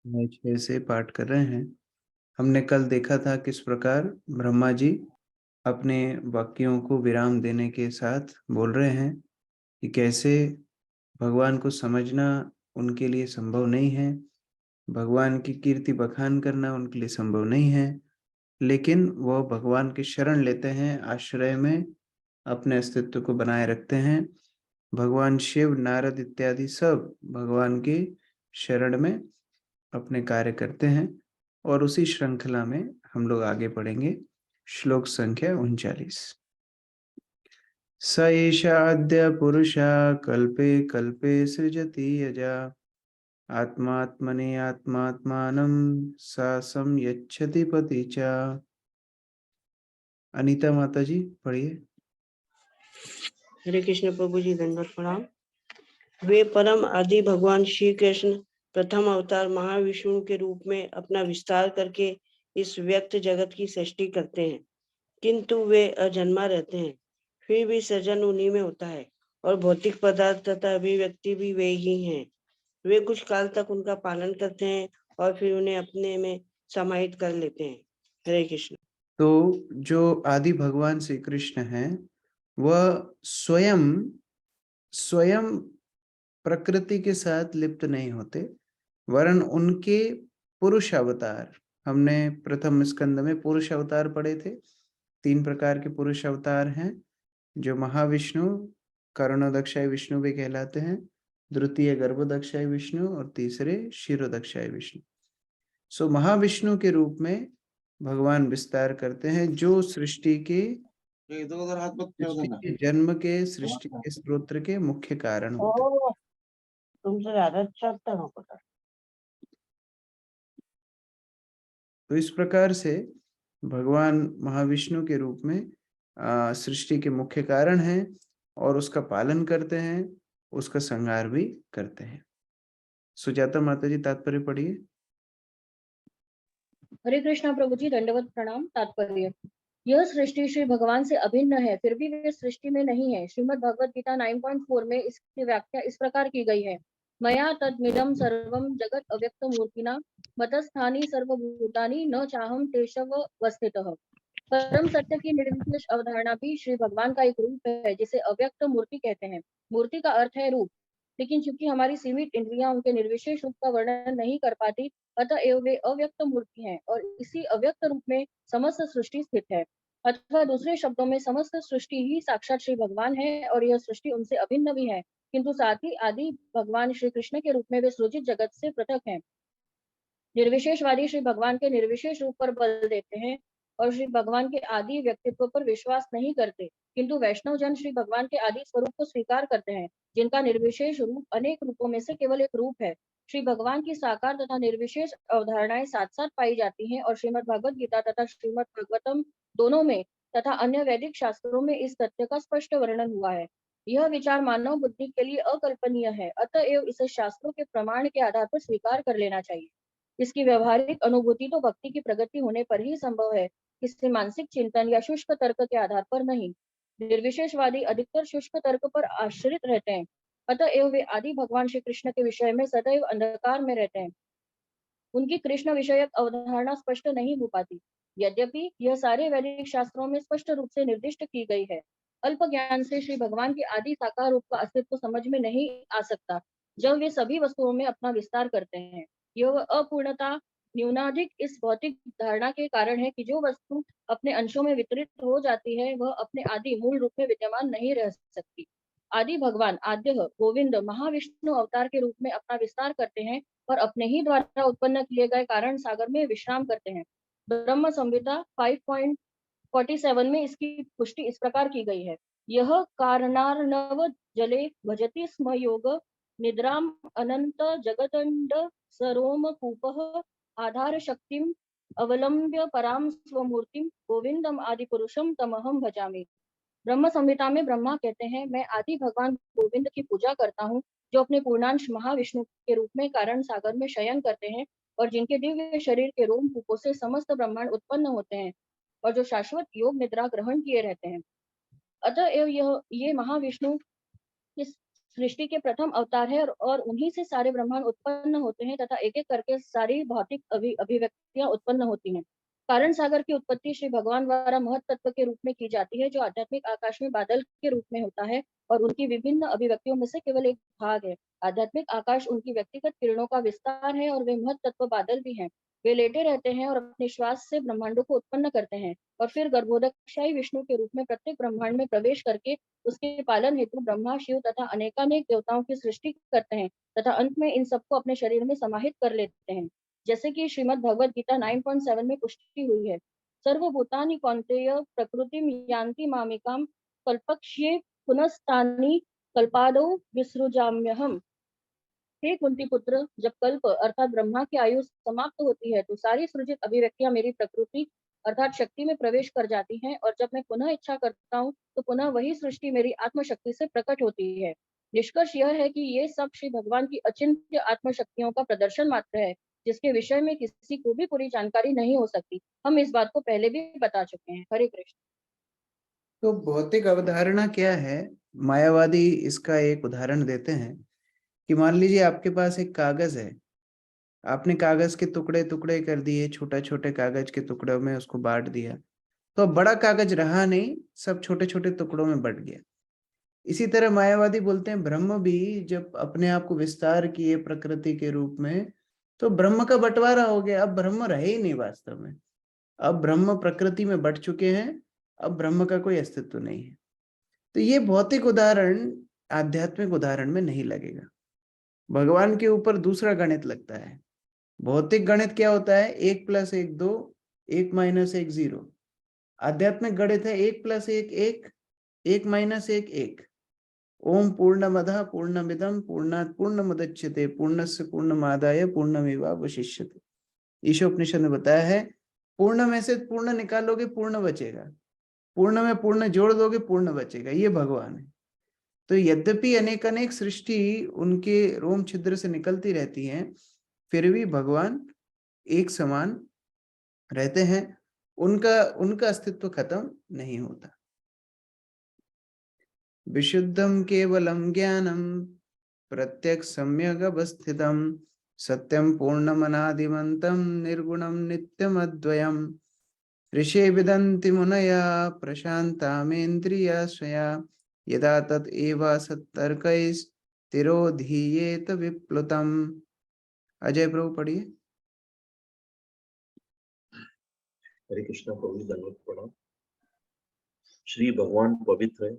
6 से पाठ कर रहे हैं। हमने कल देखा था किस प्रकार ब्रह्मा जी अपने वाक्यों को विराम देने के साथ बोल रहे हैं कि कैसे भगवान को समझना उनके लिए संभव नहीं है, भगवान की कीर्ति बखान करना उनके लिए संभव नहीं है, लेकिन वो भगवान की शरण लेते हैं, आश्रय में अपने अस्तित्व को बनाए रखते हैं। भगवान शिव, नारद इत्यादि सब भगवान की शरण में अपने कार्य करते हैं और उसी श्रृंखला में हम लोग आगे पढ़ेंगे। श्लोक संख्या 39। स एषाद्य पुरुषा कल्पे कल्पे सृजति यजा आत्मात्मने आत्मात्मानं सा संयच्छति पति च। अनीता माता जी पढ़िए। हरे कृष्ण प्रभु जी, दंडवत प्रणाम। वे परम आदि भगवान श्री कृष्ण प्रथम अवतार महाविष्णु के रूप में अपना विस्तार करके इस व्यक्त जगत की सृष्टि करते हैं, किंतु वे अजन्मा रहते हैं। फिर भी सृजन उन्हीं में होता है और भौतिक पदार्थ तथा अभिव्यक्ति भी वे ही हैं। वे कुछ काल तक उनका पालन करते हैं और फिर उन्हें अपने में समाहित कर लेते हैं। हरे कृष्ण। तो जो आदि भगवान श्री कृष्ण हैं वह स्वयं स्वयं प्रकृति के साथ लिप्त नहीं होते, वरन उनके पुरुष अवतार, हमने प्रथम स्कंद में पुरुष अवतार पढ़े थे। 3 प्रकार के पुरुष अवतार हैं जो महाविष्णु, करणोदक्षाय विष्णु भी कहलाते हैं, द्वितीय गर्भोदक्षाय विष्णु और तीसरे क्षीरोदक्षाय विष्णु। सो महाविष्णु के रूप में भगवान विस्तार करते हैं, जो सृष्टि के जन्म के, सृष्टि के स्त्रोत्र के मुख्य कारण होते हैं। तुमसे ज्यादा अच्छा होता। तो इस प्रकार से भगवान महाविष्णु के रूप में सृष्टि के मुख्य कारण हैं और उसका पालन करते हैं, उसका संहार भी करते हैं। सुजाता माता जी तात्पर्य पढ़िए। हरे कृष्णा प्रभु जी, दंडवत प्रणाम। तात्पर्य: यह सृष्टि श्री भगवान से अभिन्न है, फिर भी वे सृष्टि में नहीं है। श्रीमद् भगवद गीता 9.4 में इसकी व्याख्या इस प्रकार की गई है: मया तद्मिदं सर्वं जगत अव्यक्त मूर्तिना मतस्थानि सर्वभूतानि न चाहम तेषव वस्थितः। परम सत्य की निर्विशेष अवधारणा भी श्री भगवान का एक रूप है, जिसे अव्यक्त मूर्ति कहते हैं। मूर्ति का अर्थ है रूप, लेकिन चूंकि हमारी सीमित इंद्रियां उनके निर्विशेष रूप का वर्णन नहीं कर पाती, अतएव वे अव्यक्त मूर्ति हैं और इसी अव्यक्त रूप में समस्त सृष्टि स्थित है। अथवा दूसरे शब्दों में समस्त सृष्टि ही साक्षात श्री भगवान है और यह सृष्टि उनसे अभिन्न भी है, किंतु साथ ही आदि भगवान श्री कृष्ण के रूप में वे सृजित जगत से पृथक हैं। निर्विशेषवादी श्री भगवान के निर्विशेष रूप पर बल देते हैं और श्री भगवान के आदि व्यक्तित्व पर विश्वास नहीं करते, किंतु वैष्णव जन श्री भगवान के आदि स्वरूप को स्वीकार करते हैं, जिनका निर्विशेष रूप अनेक रूपों में से केवल एक रूप है। श्री भगवान की साकार तथा निर्विशेष अवधारणाएं साथ साथ पाई जाती हैं और श्रीमद् भगवद गीता तथा श्रीमद् भागवतम दोनों में तथा अन्य वैदिक शास्त्रों में इस तथ्य का स्पष्ट वर्णन हुआ है। यह विचार मानव बुद्धि के लिए अकल्पनीय है, अतएव इसे शास्त्रों के प्रमाण के आधार पर स्वीकार कर लेना चाहिए। इसकी व्यवहारिक अनुभूति तो भक्ति की प्रगति होने पर ही संभव है, किसी मानसिक चिंतन या शुष्क तर्क के आधार पर नहीं। निर्विशेषवादी अधिकतर शुष्क तर्क पर आश्रित रहते हैं, अतएव वे आदि भगवान श्री कृष्ण के विषय में सदैव अंधकार में रहते हैं। उनकी कृष्ण विषयक अवधारणा स्पष्ट नहीं हो पाती, यद्यपि यह सारे वैदिक शास्त्रों में स्पष्ट रूप से निर्दिष्ट की गई है। अल्प ज्ञान से श्री भगवान के आदि साकार रूप का अस्तित्व समझ में नहीं आ सकता, जब वे सभी वस्तुओं में अपना विस्तार करते हैं। यह अपूर्णता न्यूनाधिक इस भौतिक धारणा के कारण है कि जो वस्तु अपने अंशों में वितरित हो जाती है, वह अपने आदि मूल रूप में विद्यमान नहीं रह सकती। आदि भगवान आद्य गोविंद महाविष्णु अवतार के रूप में अपना विस्तार करते हैं और अपने ही द्वारा उत्पन्न किए गए कारण सागर में विश्राम करते हैं। ब्रह्म संहिता 5.47 में इसकी पुष्टि इस प्रकार की गई है: यह कारणार्णव जले भजति स्म योग निद्राम अनंत जगदंड सरोम कूपः आधार शक्तिम अवलंब्य पराम स्वमूर्तिम गोविंदम आदि पुरुषम तमहम भजामि। ब्रह्म संहिता में ब्रह्मा कहते हैं, मैं आदि भगवान गोविंद की पूजा करता हूँ, जो अपने पूर्णांश महाविष्णु के रूप में कारण सागर में शयन करते हैं और जिनके दिव्य शरीर के रोम कूपों से समस्त ब्रह्मांड उत्पन्न होते हैं और जो शाश्वत योग निद्रा ग्रहण किए रहते हैं। अतएव ये महाविष्णु इस सृष्टि के प्रथम अवतार है और उन्हीं से सारे ब्रह्मांड उत्पन्न होते हैं तथा एक एक करके सारी भौतिक अभिव्यक्तियां उत्पन्न होती हैं। कारण सागर की उत्पत्ति श्री भगवान द्वारा महत तत्व के रूप में की जाती है, जो आध्यात्मिक आकाश में बादल के रूप में होता है और उनकी विभिन्न अभिव्यक्तियों में से केवल एक भाग है। आध्यात्मिक आकाश उनकी व्यक्तिगत किरणों का विस्तार है और वे महत तत्व बादल भी हैं। वे लेटे रहते हैं और अपने श्वास से ब्रह्मांडों को उत्पन्न करते हैं और फिर गर्भोदकशाही विष्णु के रूप में प्रत्येक ब्रह्मांड में प्रवेश करके उसके पालन हेतु ब्रह्मा, शिव तथा अनेकानेक देवताओं की सृष्टि करते हैं तथा अंत में इन सबको अपने शरीर में समाहित कर लेते हैं, जैसे कि श्रीमद् भगवद गीता 9.7 में पुष्टि हुई है। सर्वभूतानि कौन्तेय प्रकृतिम यान्ति मामेकाम कल्पक्ष्ये पुनस्तानि कल्पादौ विसृजाम्यहम्। हे कुंती पुत्र, जब कल्प अर्थात ब्रह्मा की आयु समाप्त होती है तो सारी सृजित अभिव्यक्तियां मेरी प्रकृति अर्थात शक्ति में प्रवेश कर जाती हैं और जब मैं पुनः इच्छा करता हूँ तो पुनः वही सृष्टि मेरी आत्मशक्ति से प्रकट होती है। निष्कर्ष यह है कि ये सब श्री भगवान की अचिंत्य आत्मशक्तियों का प्रदर्शन मात्र है, जिसके विषय में किसी को भी पूरी जानकारी नहीं हो सकती। हम इस बात को पहले भी बता चुके हैं। हरे कृष्ण। तो भौतिक अवधारणा क्या है? मायावादी इसका एक उदाहरण देते हैं कि मान लीजिए आपके पास एक कागज है, आपने कागज के टुकड़े टुकड़े कर दिए, छोटे छोटे कागज के टुकड़ों में उसको बांट दिया, तो अब बड़ा कागज रहा नहीं, सब छोटे छोटे टुकड़ों में बट गया। इसी तरह मायावादी बोलते हैं ब्रह्म भी जब अपने आप को विस्तार किए प्रकृति के रूप में, तो ब्रह्म का बंटवारा हो गया, अब ब्रह्म रहे ही नहीं वास्तव में। अब ब्रह्म प्रकृति में बट चुके हैं, अब ब्रह्म का कोई अस्तित्व नहीं है। तो ये भौतिक उदाहरण आध्यात्मिक उदाहरण में नहीं लगेगा। भगवान के ऊपर दूसरा गणित लगता है। भौतिक गणित क्या होता है? 1 + 1 2, 1 - 1 0। आध्यात्मिक गणित है 1 + 1 1, 1 - 1 1। ओम पूर्णमदः पूर्णमिदं पूर्णात् पूर्णमुदच्यते पूर्णस्य पूर्णमादाय पूर्णमेवावशिष्यते। ईशोपनिषद ने बताया है, पूर्ण में से पूर्ण निकालोगे पूर्ण बचेगा, पूर्ण में पूर्ण जोड़ दोगे पूर्ण बचेगा। ये भगवान है। तो यद्यपि अनेक अनेक सृष्टि उनके रोम छिद्र से निकलती रहती हैं, फिर भी भगवान एक समान रहते हैं, उनका अस्तित्व खत्म नहीं होता। विशुद्धम केवलम ज्ञानम प्रत्यक्ष सम्यक अवस्थितम सत्यम पूर्णम अनादिमंतम निर्गुणम नित्यम अद्वयम ऋषे विदन्ति मुनया प्रशान्तामेन्द्रियाश्रया यदा तत् एव सत्तर्कैस्तिरोधीयेत विप्लुतम। अजय प्रभु पढ़िए। हरे कृष्ण प्रभु, धन्यवाद प्रणाम। श्री भगवान पवित्र है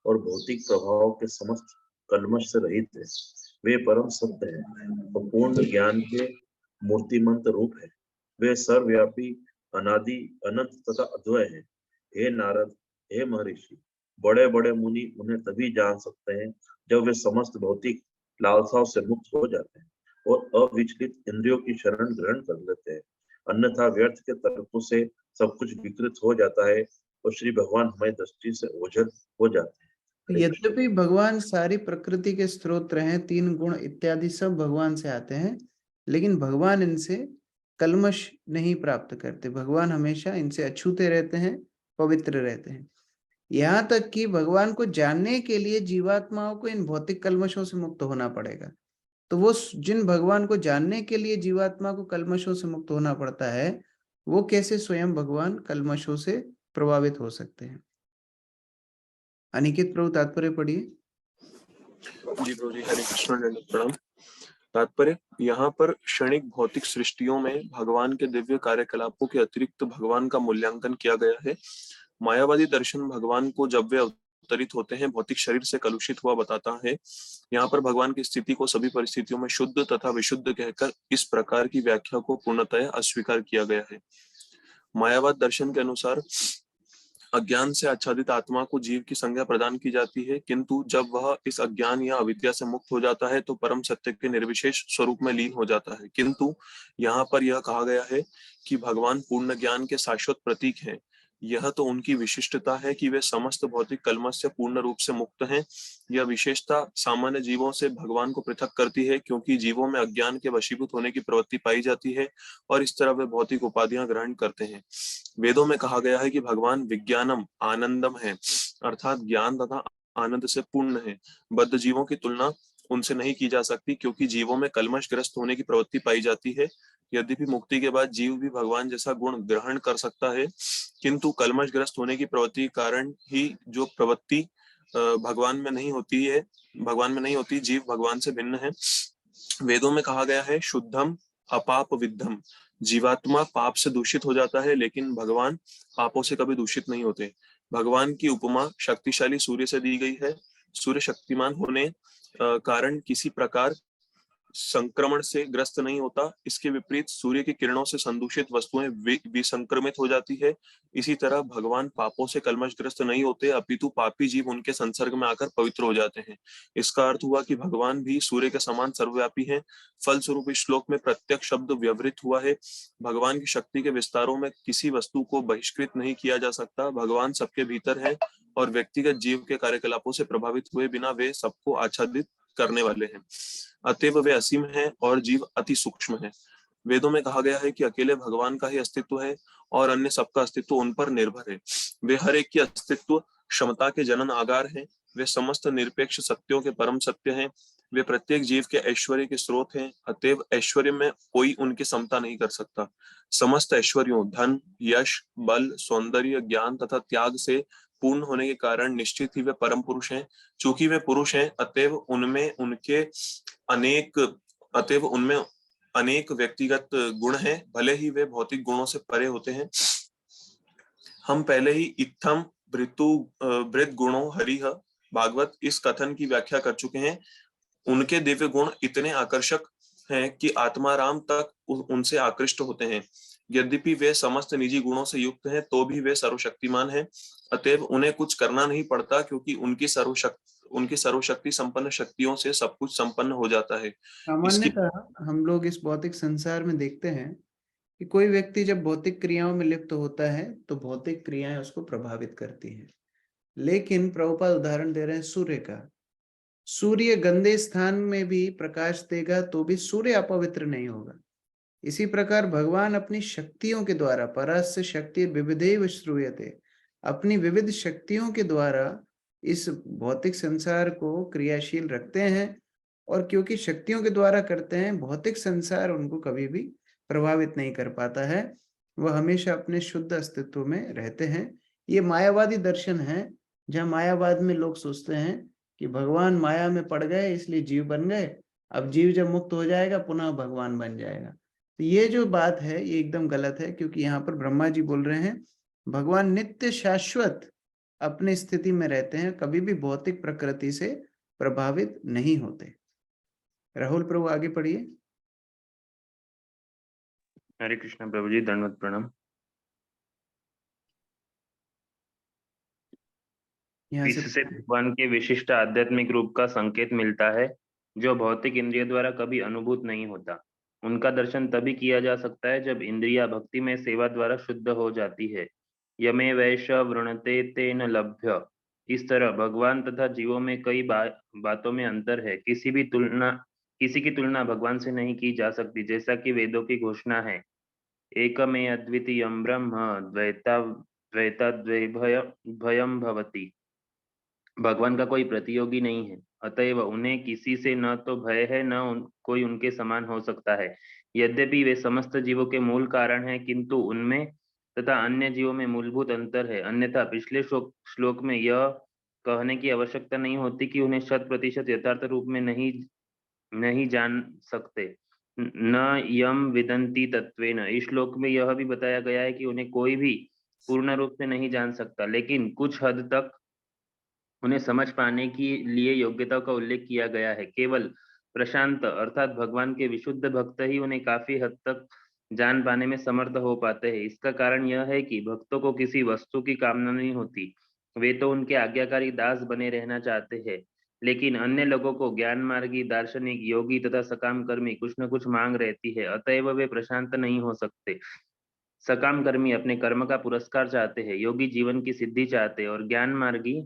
और भौतिक प्रभाव के समस्त कल्मश से रहित है। वे परम सत्य है और पूर्ण ज्ञान के मूर्तिमंत रूप है। वे सर्वव्यापी, अनादि, अनंत तथा अद्वय है। हे नारद, हे महर्षि, बड़े बड़े मुनि उन्हें तभी जान सकते हैं जब वे समस्त भौतिक लालसाओं से मुक्त हो जाते हैं और अविचलित इंद्रियों की शरण ग्रहण कर लेते हैं। अन्यथा व्यर्थ के तर्कों से सब कुछ विकृत हो जाता है और श्री भगवान हमारी दृष्टि से ओझल हो जाते हैं। यद्यपि भगवान सारी प्रकृति के स्रोत हैं, 3 गुण इत्यादि सब भगवान से आते हैं, लेकिन भगवान इनसे कल्मश नहीं प्राप्त करते। भगवान हमेशा इनसे अछूते रहते हैं, पवित्र रहते हैं। यहाँ तक कि भगवान को जानने के लिए जीवात्माओं को इन भौतिक कल्मशों से मुक्त होना पड़ेगा। तो वो जिन भगवान को जानने के लिए जीवात्मा को कल्मशों से मुक्त होना पड़ता है, वो कैसे स्वयं भगवान कल्मशों से प्रभावित हो सकते हैं? अनिकेत प्रभु तात्पर्य पढ़िए। जी प्रभु जी, हरे कृष्ण, दंडवत प्रणाम। तात्पर्य, यहाँ पर क्षणिक भौतिक सृष्टियों में भगवान के दिव्य कार्यकलापों के अतिरिक्त भगवान का मूल्यांकन किया गया है। मायावादी दर्शन भगवान को जब वे अवतरित होते हैं भौतिक शरीर से कलुषित हुआ बताता है। यहाँ पर भगवान की स्थिति को सभी परिस्थितियों में शुद्ध तथा विशुद्ध कहकर इस प्रकार की व्याख्या को पूर्णतः अस्वीकार किया गया है। मायावाद दर्शन के अनुसार अज्ञान से आच्छादित आत्मा को जीव की संज्ञा प्रदान की जाती है, किंतु जब वह इस अज्ञान या अविद्या से मुक्त हो जाता है तो परम सत्य के निर्विशेष स्वरूप में लीन हो जाता है। किंतु यहाँ पर यह कहा गया है कि भगवान पूर्ण ज्ञान के शाश्वत प्रतीक हैं। यह तो उनकी विशिष्टता है कि वे समस्त भौतिक कल्मश से पूर्ण रूप से मुक्त हैं। यह विशेषता सामान्य जीवों से भगवान को पृथक करती है, क्योंकि जीवों में अज्ञान के वशीभूत होने की प्रवृत्ति पाई जाती है और इस तरह वे भौतिक उपाधियां ग्रहण करते हैं। वेदों में कहा गया है कि भगवान विज्ञानम आनंदम है, अर्थात ज्ञान तथा आनंद से पूर्ण है। बद्ध जीवों की तुलना उनसे नहीं की जा सकती, क्योंकि जीवों में कलमशग्रस्त होने की प्रवृत्ति पाई जाती है। यद्यपि मुक्ति के बाद जीव भी भगवान जैसा गुण ग्रहण कर सकता है, किंतु कलमशग्रस्त होने की प्रवृत्ति के कारण ही जो प्रवृत्ति भगवान में नहीं होती, जीव भगवान से भिन्न है। वेदों में कहा गया है, शुद्धम अपाप विद्धम। जीवात्मा पाप से दूषित हो जाता है, लेकिन भगवान पापों से कभी दूषित नहीं होते। भगवान की उपमा शक्तिशाली सूर्य से दी गई है। सूर्य शक्तिमान होने कारण किसी प्रकार संक्रमण से ग्रस्त नहीं होता। इसके विपरीत सूर्य की किरणों से संदूषित वस्तुएं विसंक्रमित हो जाती है। इसी तरह भगवान पापों से कलमशग्रस्त नहीं होते, अपितु पापी जीव उनके संसर्ग में आकर पवित्र हो जाते हैं। इसका अर्थ हुआ कि भगवान भी सूर्य के समान सर्वव्यापी हैं। फलस्वरूप इस श्लोक में प्रत्यक्ष शब्द व्यवहृत हुआ है। भगवान की शक्ति के विस्तारों में किसी वस्तु को बहिष्कृत नहीं किया जा सकता। भगवान सबके भीतर है और व्यक्तिगत जीव के कार्यकलापों से प्रभावित हुए बिना वे सबको आच्छादित करने वाले हैं। अतएव वे असीम हैं और जीव अति सूक्ष्म है। वेदों में कहा गया है कि अकेले भगवान का ही अस्तित्व है और अन्य सबका अस्तित्व उन पर निर्भर है। वे हर एक की अस्तित्व क्षमता के जनन आगार हैं। वे समस्त निरपेक्ष सत्यों के परम सत्य हैं। वे प्रत्येक जीव के ऐश्वर्य के स्रोत हैं। अतएव ऐश्वर्य में कोई उनकी समता नहीं कर सकता। समस्त ऐश्वर्यों, धन, यश, बल, सौंदर्य, ज्ञान तथा त्याग से पूर्ण होने के कारण निश्चित ही वे परम पुरुष हैं। चूंकि वे पुरुष हैं, अतएव उनमें अनेक व्यक्तिगत गुण हैं, भले ही वे भौतिक गुणों से परे होते हैं। हम पहले ही इत्थम भृत गुणों हरिह भागवत इस कथन की व्याख्या कर चुके हैं। उनके दिव्य गुण इतने आकर्षक हैं कि आत्माराम तक उनसे आकृष्ट होते हैं। यद्यपि वे समस्त निजी गुणों से युक्त हैं, तो भी वे सर्वशक्तिमान हैं। अतएव उन्हें कुछ करना नहीं पड़ता, क्योंकि उनकी सर्वशक्ति संपन्न शक्तियों से सब कुछ संपन्न हो जाता है। सामान्यतः हम लोग इस भौतिक संसार में देखते हैं कि कोई व्यक्ति जब भौतिक क्रियाओं में लिप्त होता है तो भौतिक क्रियाएं उसको प्रभावित करती हैं। लेकिन प्रभुपाद उदाहरण दे रहे हैं सूर्य का। सूर्य गंदे स्थान में भी प्रकाश देगा तो भी सूर्य अपवित्र नहीं होगा। इसी प्रकार भगवान अपनी शक्तियों के द्वारा, परस्य शक्ति विविधैव श्रूयते, अपनी विविध शक्तियों के द्वारा इस भौतिक संसार को क्रियाशील रखते हैं। और क्योंकि शक्तियों के द्वारा करते हैं, भौतिक संसार उनको कभी भी प्रभावित नहीं कर पाता है। वह हमेशा अपने शुद्ध अस्तित्व में रहते हैं। ये मायावादी दर्शन है, जहाँ मायावाद में लोग सोचते हैं कि भगवान माया में पड़ गए इसलिए जीव बन गए, अब जीव जब मुक्त हो जाएगा पुनः भगवान बन जाएगा। तो ये जो बात है ये एकदम गलत है, क्योंकि यहाँ पर ब्रह्मा जी बोल रहे हैं भगवान नित्य शाश्वत अपनी स्थिति में रहते हैं, कभी भी भौतिक प्रकृति से प्रभावित नहीं होते। राहुल प्रभु आगे पढ़िए। हरे कृष्ण प्रभु जी, दंडवत प्रणाम। इससे भगवान के विशिष्ट आध्यात्मिक रूप का संकेत मिलता है, जो भौतिक इंद्रिय द्वारा कभी अनुभूत नहीं होता। उनका दर्शन तभी किया जा सकता है जब इंद्रिया भक्ति में सेवा द्वारा शुद्ध हो जाती है। यमे वैश वृणते तेन लभ्य। इस तरह भगवान तथा जीवों में कई बातों में अंतर है। किसी की तुलना भगवान से नहीं की जा सकती, जैसा कि वेदों की घोषणा है, एकमे अद्वितीयं ब्रह्म द्वैताद्वैभयं भवति। भगवान का कोई प्रतियोगी नहीं है, अतएव उन्हें किसी से न तो भय है न कोई उनके समान हो सकता है। यद्यपि वे समस्त जीवों के मूल कारण हैं, किंतु उनमें तथा अन्य जीवों में मूलभूत अंतर है। अन्यथा पिछले श्लोक में यह कहने की आवश्यकता नहीं होती कि उन्हें 100% यथार्थ रूप में नहीं जान सकते। न यम विदंती तत्वेन। इस श्लोक में यह भी बताया गया है कि उन्हें कोई भी पूर्ण रूप से नहीं जान सकता, लेकिन कुछ हद तक उन्हें समझ पाने के लिए योग्यता का उल्लेख किया गया है। केवल प्रशांत अर्थात भगवान के विशुद्ध भक्त ही उन्हें काफी हद तक जान पाने में समर्थ हो पाते हैं। इसका कारण यह है कि भक्तों को किसी वस्तु की कामना नहीं होती। वे तो उनके आज्ञाकारी दास बने रहना चाहते हैं। लेकिन अन्य लोगों को ज्ञान मार्गी, दार्शनिक, योगी तथा सकाम कर्मी कुछ न कुछ मांग रहती है, अतएव वे प्रशांत नहीं हो सकते। सकाम कर्मी अपने कर्म का पुरस्कार चाहते हैं, योगी जीवन की सिद्धि चाहते हैं और ज्ञान मार्गी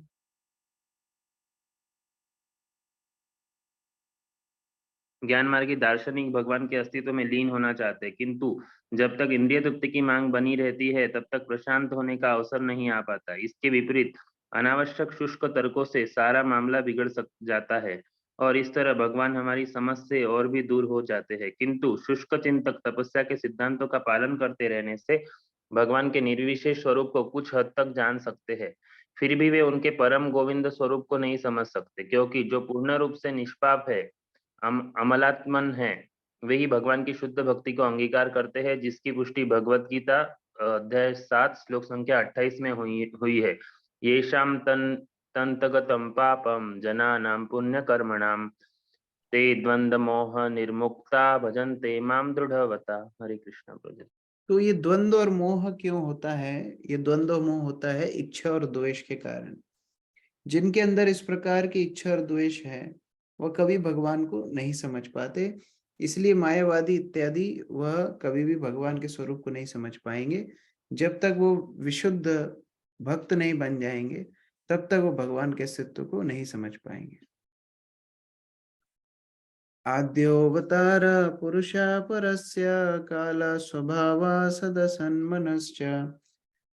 दार्शनिक भगवान के अस्तित्व में लीन होना चाहते हैं। किंतु जब तक इंद्रिय तृप्ति की मांग बनी रहती है, तब तक प्रशांत होने का अवसर नहीं आ पाता। इसके विपरीत अनावश्यक शुष्क तर्कों से सारा मामला बिगड़ जाता है और इस तरह भगवान हमारी समझ से और भी दूर हो जाते हैं। किंतु शुष्क चिंतक तपस्या के सिद्धांतों का पालन करते रहने से भगवान के निर्विशेष स्वरूप को कुछ हद तक जान सकते हैं। फिर भी वे उनके परम गोविंद स्वरूप को नहीं समझ सकते, क्योंकि जो पूर्ण रूप से निष्पाप है, अमलात्मन है, वे ही भगवान की शुद्ध भक्ति को अंगीकार करते हैं, जिसकी पुष्टि भगवत गीता अध्याय 7 श्लोक संख्या 28 में हुई है। येषां तन्तगतं पापं जनानां पुण्यकर्मणां ते द्वंद्व मोह निर्मुक्ता भजन्ते मां दृढ़वता। हरे कृष्ण प्रभु। तो ये द्वंद्व और मोह क्यों होता है? ये द्वंद्व मोह होता है इच्छा और द्वेष के कारण। जिनके अंदर इस प्रकार की इच्छा और द्वेष है वह कभी भगवान को नहीं समझ पाते। इसलिए मायावादी इत्यादि वह कभी भी भगवान के स्वरूप को नहीं समझ पाएंगे। जब तक वो विशुद्ध भक्त नहीं बन जाएंगे तब तक वो भगवान के अस्तित्व को नहीं समझ पाएंगे। आद्योऽवतार पुरुषा परस्य काल स्वभावा सदसन्मनश्च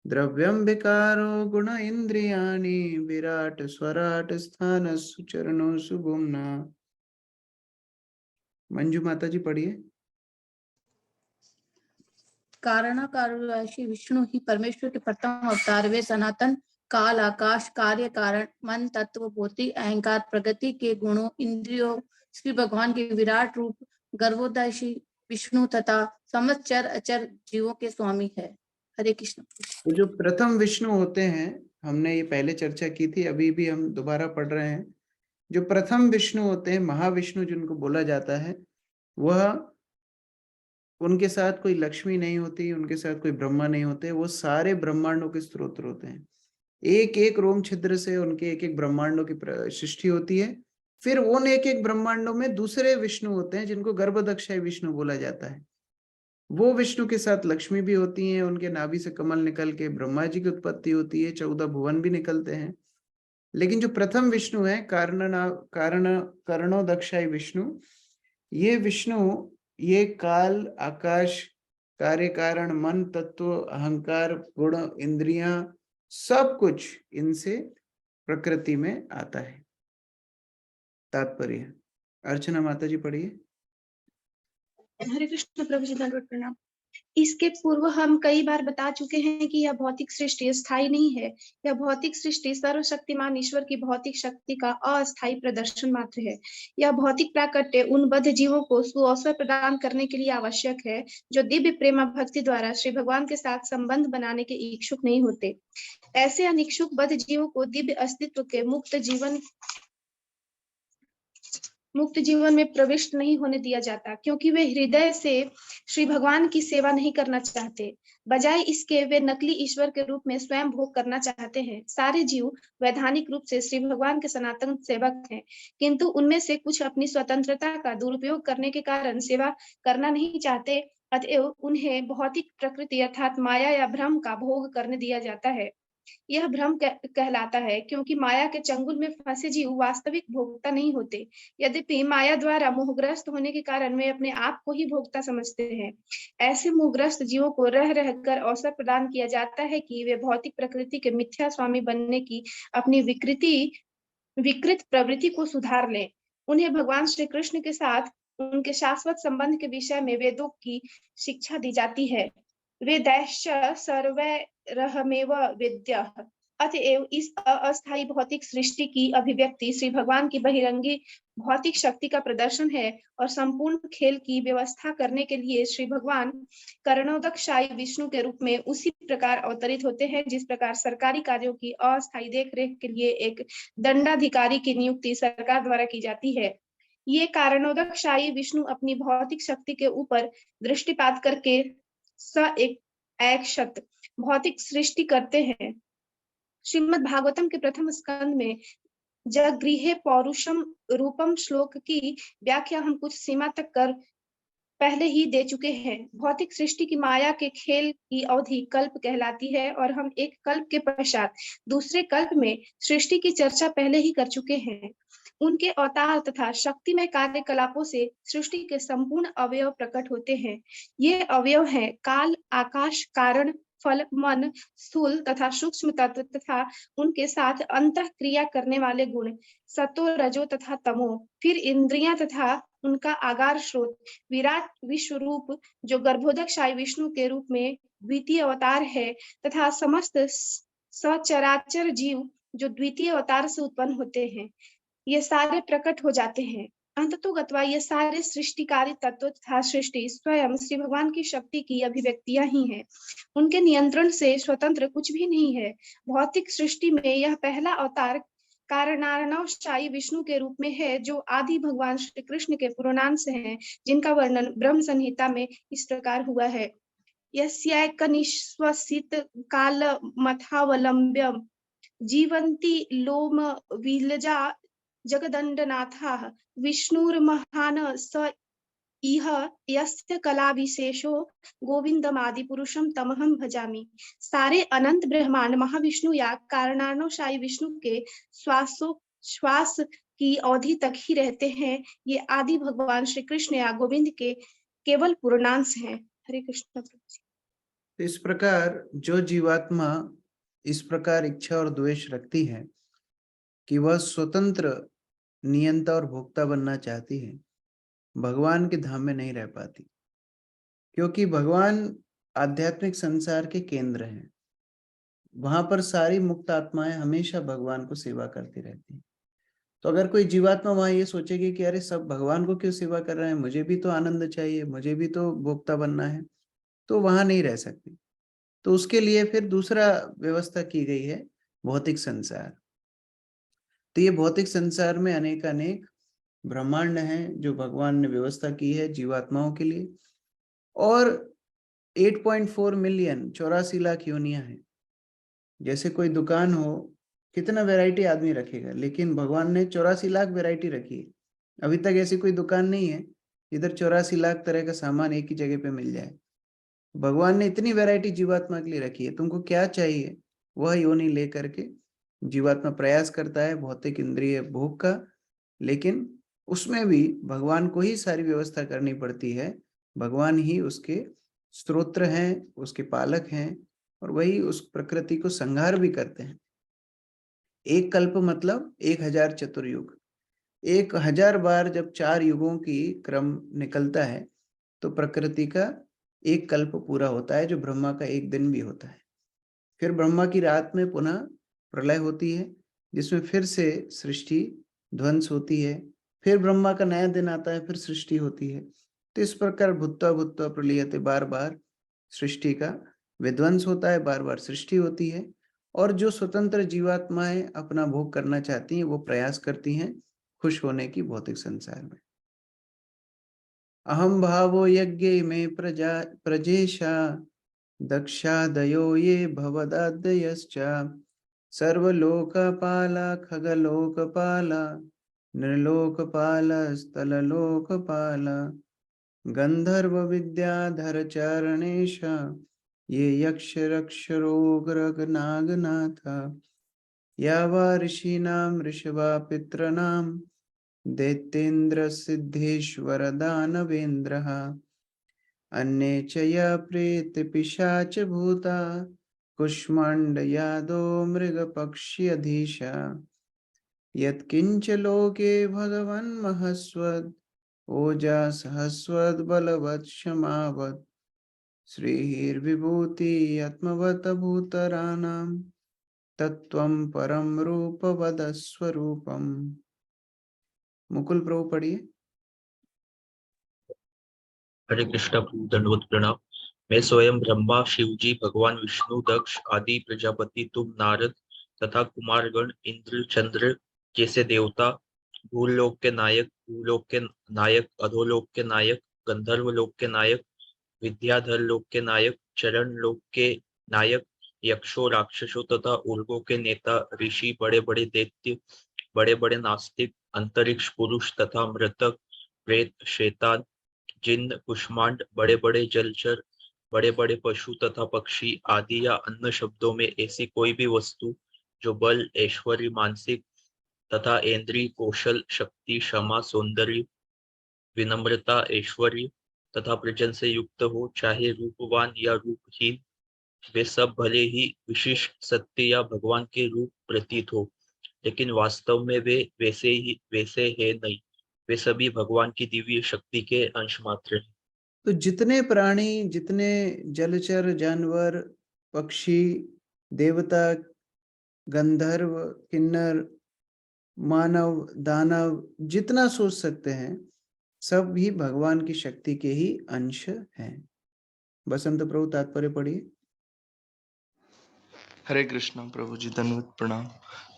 द्रव्यं विकारो गुण इंद्रियाणि विराट स्वराट स्थान सुचरणो सुभुम्ना। मंजू माता जी पढ़िए। कारणाकारुराशि विष्णु ही परमेश्वर के प्रथम अवतार। वे सनातन काल आकाश कार्य कारण मन तत्व भौतिक अहंकार प्रगति के गुणों इंद्रियों श्री भगवान के विराट रूप गर्भोदयशी विष्णु तथा समस्त चर अचर जीवों के स्वामी है। हरे कृष्ण। तो जो प्रथम विष्णु होते हैं, हमने ये पहले चर्चा की थी, अभी भी हम दोबारा पढ़ रहे हैं। जो प्रथम विष्णु होते हैं, महाविष्णु जिनको बोला जाता है, वह उनके साथ कोई लक्ष्मी नहीं होती, उनके साथ कोई ब्रह्मा नहीं होते, वो सारे ब्रह्मांडों के स्रोत होते हैं। एक एक रोम छिद्र से उनके एक एक ब्रह्मांडों की सृष्टि होती है। फिर उन एक एक ब्रह्मांडों में दूसरे विष्णु होते हैं जिनको गर्भदक्षाई विष्णु बोला जाता है। वो विष्णु के साथ लक्ष्मी भी होती हैं, उनके नाभि से कमल निकल के ब्रह्मा जी की उत्पत्ति होती है, 14 भुवन भी निकलते हैं। लेकिन जो प्रथम विष्णु है कर्णोदक्षाई विष्णु, ये विष्णु ये काल आकाश कार्य कारण मन तत्व अहंकार गुण इंद्रियां सब कुछ इनसे प्रकृति में आता है। तात्पर्य अर्चना माता जी पढ़िए। हरे कृष्ण प्रभु जी, दंडवत प्रणाम। इसके पूर्व हम कई बार बता चुके हैं कि यह भौतिक सृष्टि स्थायी नहीं है। यह भौतिक सृष्टि सर्वशक्तिमान ईश्वर की भौतिक शक्ति का अस्थायी प्रदर्शन मात्र है। यह भौतिक प्राकट्य उन बद्ध जीवों को सुअवसर प्रदान करने के लिए आवश्यक है जो दिव्य प्रेमा भक्ति द्वारा श्री भगवान के साथ संबंध बनाने के इच्छुक नहीं होते। ऐसे अनिच्छुक बद्ध जीवों को दिव्य अस्तित्व के मुक्त जीवन में प्रविष्ट नहीं होने दिया जाता, क्योंकि वे हृदय से श्री भगवान की सेवा नहीं करना चाहते। बजाय इसके वे नकली ईश्वर के रूप में स्वयं भोग करना चाहते हैं। सारे जीव वैधानिक रूप से श्री भगवान के सनातन सेवक हैं, किंतु उनमें से कुछ अपनी स्वतंत्रता का दुरुपयोग करने के कारण सेवा करना नहीं चाहते। अतएव उन्हें भौतिक प्रकृति अर्थात माया या भ्रम का भोग करने दिया जाता है। यह भ्रम कहलाता है, क्योंकि माया के चंगुल में फंसे जीव वास्तविक भोक्ता नहीं होते। यद्यपि माया द्वारा मोहग्रस्त होने के कारण वे अपने आप को ही भोक्ता समझते हैं। ऐसे मोहग्रस्त जीवों को रह रहकर अवसर प्रदान किया जाता है कि वे भौतिक प्रकृति के मिथ्या स्वामी बनने की अपनी विकृत प्रवृत्ति को सुधार लें। उन्हें भगवान श्री कृष्ण के साथ उनके शाश्वत संबंध के विषय में वेदों की शिक्षा दी जाती है। वेदैश्च सर्वैरहमेव वेद्यः। अतएव इस अस्थायी भौतिक सृष्टि की अभिव्यक्ति श्री भगवान की बहिरंगी भौतिक शक्ति का प्रदर्शन है, और संपूर्ण खेल की व्यवस्था करने के लिए श्री भगवान कर्णोदक्षाई विष्णु के रूप में उसी प्रकार अवतरित होते हैं जिस प्रकार सरकारी कार्यों की अस्थायी देखरेख के लिए एक दंडाधिकारी की नियुक्ति सरकार द्वारा की जाती है। ये कर्णोदक्षाई विष्णु अपनी भौतिक शक्ति के ऊपर दृष्टिपात करके एक भौतिक सृष्टि करते हैं। श्रीमद् भागवतम के प्रथम स्कंद में जगृहे पौरुषम रूपम श्लोक की व्याख्या हम कुछ सीमा तक कर पहले ही दे चुके हैं। भौतिक सृष्टि की माया के खेल की अवधि कल्प कहलाती है, और हम एक कल्प के पश्चात दूसरे कल्प में सृष्टि की चर्चा पहले ही कर चुके हैं। उनके अवतार तथा शक्तिमय कार्यकलापों से सृष्टि के संपूर्ण अवयव प्रकट होते हैं। ये अवयव हैं काल आकाश कारण फल, मन, स्थूल तथा सूक्ष्म तत्व तथा उनके साथ अंतः क्रिया करने वाले गुण, सतो, रजो तथा तमो, फिर इंद्रियां तथा उनका आगार स्रोत, विराट विश्व रूप जो गर्भोदकशाही विष्णु के रूप में द्वितीय अवतार है, तथा समस्त सचराचर जीव जो द्वितीय अवतार से उत्पन्न होते हैं, ये सारे प्रकट हो जाते हैं। अंततोगत्वा ये सारे सृष्टिकारी तत्व तथा सृष्टि स्वयं श्री भगवान की शक्ति की अभिव्यक्तियां ही हैं। उनके नियंत्रण से स्वतंत्र कुछ भी नहीं है। भौतिक सृष्टि में यह पहला अवतार कारणार्णवशाही विष्णु के रूप में है, जो आदि भगवान श्री कृष्ण के पूर्णांश हैं, जिनका वर्णन ब्रह्म संहिता में इस प्रकार हुआ है। यस्यैकनिश्वसित काल मथावलंब्य जीवन्ति लोम विलजा जगदण्डनाथः विष्णुर्महान् स इह यस्य कला विशेषो गोविंदमादि पुरुषम तमहम भजामि। सारे अनंत ब्रह्मांड महाविष्णु या कारणार्णवशाही विष्णु के श्वास की अवधि तक ही रहते हैं। ये आदि भगवान श्री कृष्ण या गोविंद के केवल पूर्णांश हैं। हरे कृष्ण। इस प्रकार जो जीवात्मा इस प्रकार इच्छा और द्वेष रखती है कि वह स्वतंत्र नियंता और भोक्ता बनना चाहती है, भगवान के धाम में नहीं रह पाती, क्योंकि भगवान आध्यात्मिक संसार के केंद्र हैं। वहां पर सारी मुक्त आत्माएं हमेशा भगवान को सेवा करती रहती हैं। तो अगर कोई जीवात्मा वहां ये सोचेगी कि अरे सब भगवान को क्यों सेवा कर रहे हैं, मुझे भी तो आनंद चाहिए, मुझे भी तो भोक्ता बनना है, तो वहां नहीं रह सकती। तो उसके लिए फिर दूसरा व्यवस्था की गई है, भौतिक संसार। तो ये भौतिक संसार में अनेक ब्रह्मांड हैं जो भगवान ने व्यवस्था की है जीवात्माओं के लिए, और 8.4 मिलियन 84 लाख योनियां हैं। जैसे कोई दुकान हो, कितना वैरायटी आदमी रखेगा, लेकिन भगवान ने 84 लाख वैरायटी रखी है। अभी तक ऐसी कोई दुकान नहीं है इधर 84 लाख तरह का सामान एक ही जगह पे मिल जाए। भगवान ने इतनी वैरायटी जीवात्मा के लिए रखी है। तुमको क्या चाहिए वह योनि लेकर के जीवात्मा प्रयास करता है भौतिक इंद्रिय भोग का, लेकिन उसमें भी भगवान को ही सारी व्यवस्था करनी पड़ती है। भगवान ही उसके स्त्रोत्र हैं, उसके पालक हैं, और वही उस प्रकृति को संहार भी करते हैं। एक कल्प मतलब 1000 चतुर्युग। 1000 बार जब 4 युगों की क्रम निकलता है तो प्रकृति का एक कल्प पूरा होता है, जो ब्रह्मा का एक दिन भी होता है। फिर ब्रह्मा की रात में पुनः प्रलय होती है, जिसमें फिर से सृष्टि ध्वंस होती है। फिर ब्रह्मा का नया दिन आता है, फिर सृष्टि होती है। तो इस प्रकार भूत्वा भूत्वा प्रलीयते, बार बार सृष्टि का विध्वंस होता है, बार बार सृष्टि होती है। और जो स्वतंत्र जीवात्माएं अपना भोग करना चाहती हैं, वो प्रयास करती हैं खुश होने की भौतिक संसार में। अहम भावो यज्ञ में प्रजेशा दक्षादयो ये भवदादयश्च सर्वलोकपाला खगलोकपाला नृलोकपालस्तललोकपाला गंधर्व विद्याधर चारणेश ये यक्ष रक्षरोग्रगनागनाथ यावा ऋषीणां ऋषभा पितॄणां दैत्येन्द्र सिद्धेश्वर दानवेन्द्रः अन्ये च या प्रेत पिशाच भूता कुष्मांड यादो मृग पक्षी अधीशा यत्किंच लोके भगवन् महस्वद ओजा सहस्वद बलवत् क्षमावत् श्रीर्विभूति आत्मवत भूतराणां तत्त्वं परम रूप वदस्वरूपम्। मुकुल प्रभु पढ़िए। हरे कृष्ण प्रभु, दंडवत प्रणाम। मैं स्वयं ब्रह्मा, शिवजी, भगवान विष्णु, दक्ष आदि प्रजापति, तुम नारद तथा कुमारगण, इंद्र, चंद्र जैसे देवता, भूलोक के नायक, भूलोक के नायक, अधोलोक के नायक, गंधर्व लोक के नायक, विद्याधर लोक के नायक, चरण लोक के नायक, यक्षों, राक्षसों तथा उर्गों के नेता, ऋषि, बड़े बड़े दैत्य, बड़े बड़े नास्तिक, अंतरिक्ष पुरुष तथा मृतक, प्रेत, शैतान, जिन्न, कुष्मांड, बड़े बड़े जलचर, बड़े बड़े पशु तथा पक्षी आदि या अन्य शब्दों में ऐसी कोई भी वस्तु जो बल, ऐश्वर्य, मानसिक तथा इंद्रिय, कौशल, शक्ति, क्षमा, सौंदर्य, विनम्रता, ऐश्वर्य तथा प्रजन से युक्त हो, चाहे रूपवान या रूपहीन, वे सब भले ही विशिष्ट सत्य या भगवान के रूप प्रतीत हो, लेकिन वास्तव में वे वैसे है नहीं। वे सभी भगवान की दिव्य शक्ति के अंश मात्र हैं। तो जितने प्राणी, जितने जलचर जानवर, पक्षी, देवता, गंधर्व, किन्नर, मानव, दानव, जितना सोच सकते हैं, सब भी भगवान की शक्ति के ही अंश हैं। बसंत प्रभु तात्पर्य पढ़िए। हरे कृष्ण प्रभु जी, धन्यवाद प्रणाम।